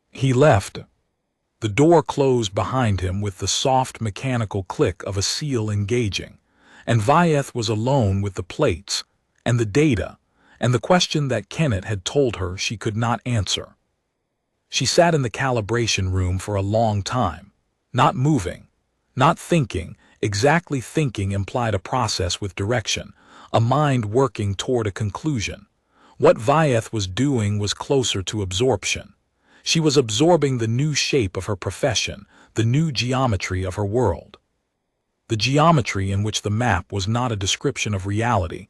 He left. The door closed behind him with the soft mechanical click of a seal engaging, and Vyeth was alone with the plates and the data and the question that Kenneth had told her she could not answer. She sat in the calibration room for a long time, not moving, not thinking. Exactly, thinking implied a process with direction, a mind working toward a conclusion. What Vyeth was doing was closer to absorption. She was absorbing the new shape of her profession, the new geometry of her world. The geometry in which the map was not a description of reality,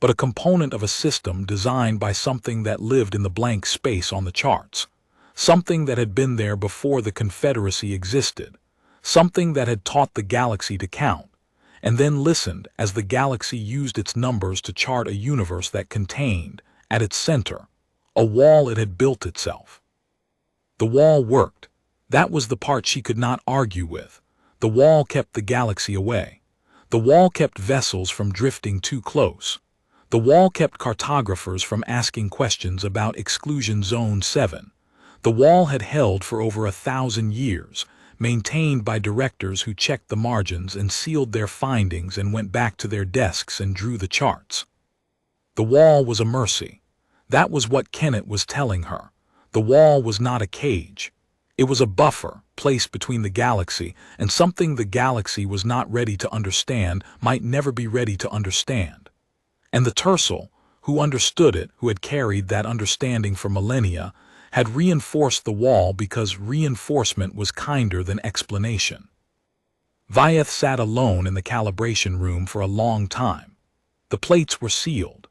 but a component of a system designed by something that lived in the blank space on the charts, something that had been there before the Confederacy existed, something that had taught the galaxy to count, and then listened as the galaxy used its numbers to chart a universe that contained, at its center, a wall it had built itself. The wall worked. That was the part she could not argue with. The wall kept the galaxy away. The wall kept vessels from drifting too close. The wall kept cartographers from asking questions about Exclusion Zone 7. The wall had held for over 1,000 years, maintained by directors who checked the margins and sealed their findings and went back to their desks and drew the charts. The wall was a mercy. That was what Kenneth was telling her. The wall was not a cage. It was a buffer placed between the galaxy and something the galaxy was not ready to understand, might never be ready to understand. And the Tercel, who understood it, who had carried that understanding for millennia, had reinforced the wall because reinforcement was kinder than explanation. Vyeth sat alone in the calibration room for a long time. The plates were sealed.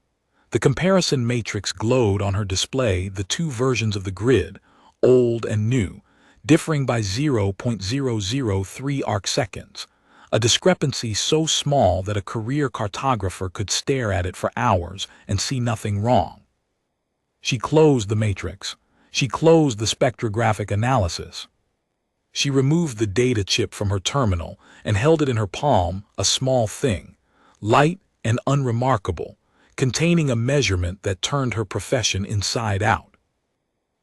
The comparison matrix glowed on her display, the two versions of the grid, old and new, differing by 0.003 arcseconds, a discrepancy so small that a career cartographer could stare at it for hours and see nothing wrong. She closed the matrix. She closed the spectrographic analysis. She removed the data chip from her terminal and held it in her palm, a small thing, light and unremarkable, containing a measurement that turned her profession inside out.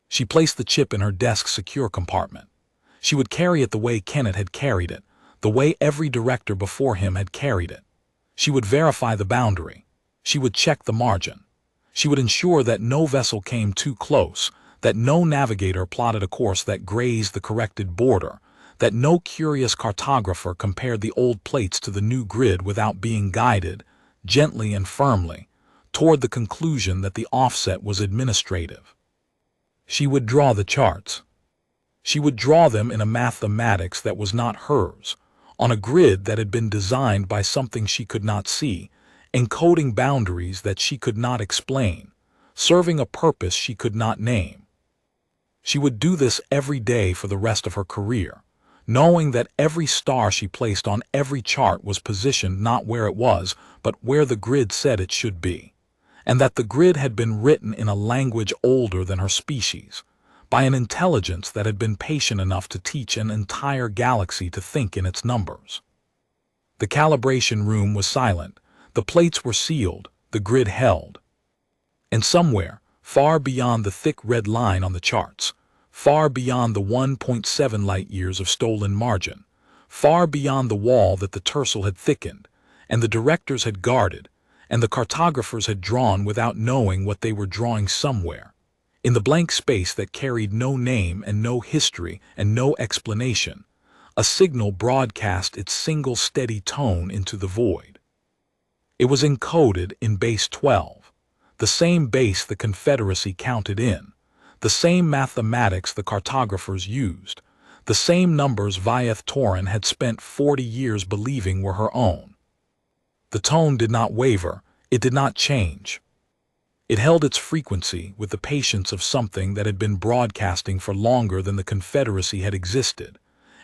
She placed the chip in her desk's secure compartment. She would carry it the way Kenneth had carried it, the way every director before him had carried it. She would verify the boundary. She would check the margin. She would ensure that no vessel came too close, that no navigator plotted a course that grazed the corrected border, that no curious cartographer compared the old plates to the new grid without being guided, gently and firmly, toward the conclusion that the offset was administrative. She would draw the charts. She would draw them in a mathematics that was not hers, on a grid that had been designed by something she could not see, encoding boundaries that she could not explain, serving a purpose she could not name. She would do this every day for the rest of her career, knowing that every star she placed on every chart was positioned not where it was, but where the grid said it should be, and that the grid had been written in a language older than her species, by an intelligence that had been patient enough to teach an entire galaxy to think in its numbers. The calibration room was silent. The plates were sealed. The grid held. And somewhere, far beyond the thick red line on the charts, far beyond the 1.7 light-years of stolen margin, far beyond the wall that the Tercel had thickened, and the directors had guarded, and the cartographers had drawn without knowing what they were drawing somewhere, in the blank space that carried no name and no history and no explanation, a signal broadcast its single steady tone into the void. It was encoded in base 12, the same base the Confederacy counted in, the same mathematics the cartographers used, the same numbers Vyeth Torin had spent 40 years believing were her own. The tone did not waver, it did not change. It held its frequency with the patience of something that had been broadcasting for longer than the Confederacy had existed,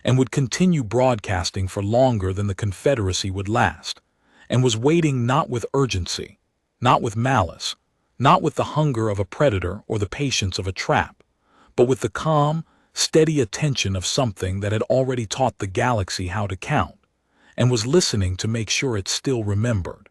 and would continue broadcasting for longer than the Confederacy would last, and was waiting not with urgency, not with malice, not with the hunger of a predator or the patience of a trap, but with the calm, steady attention of something that had already taught the galaxy how to count, and was listening to make sure it still remembered.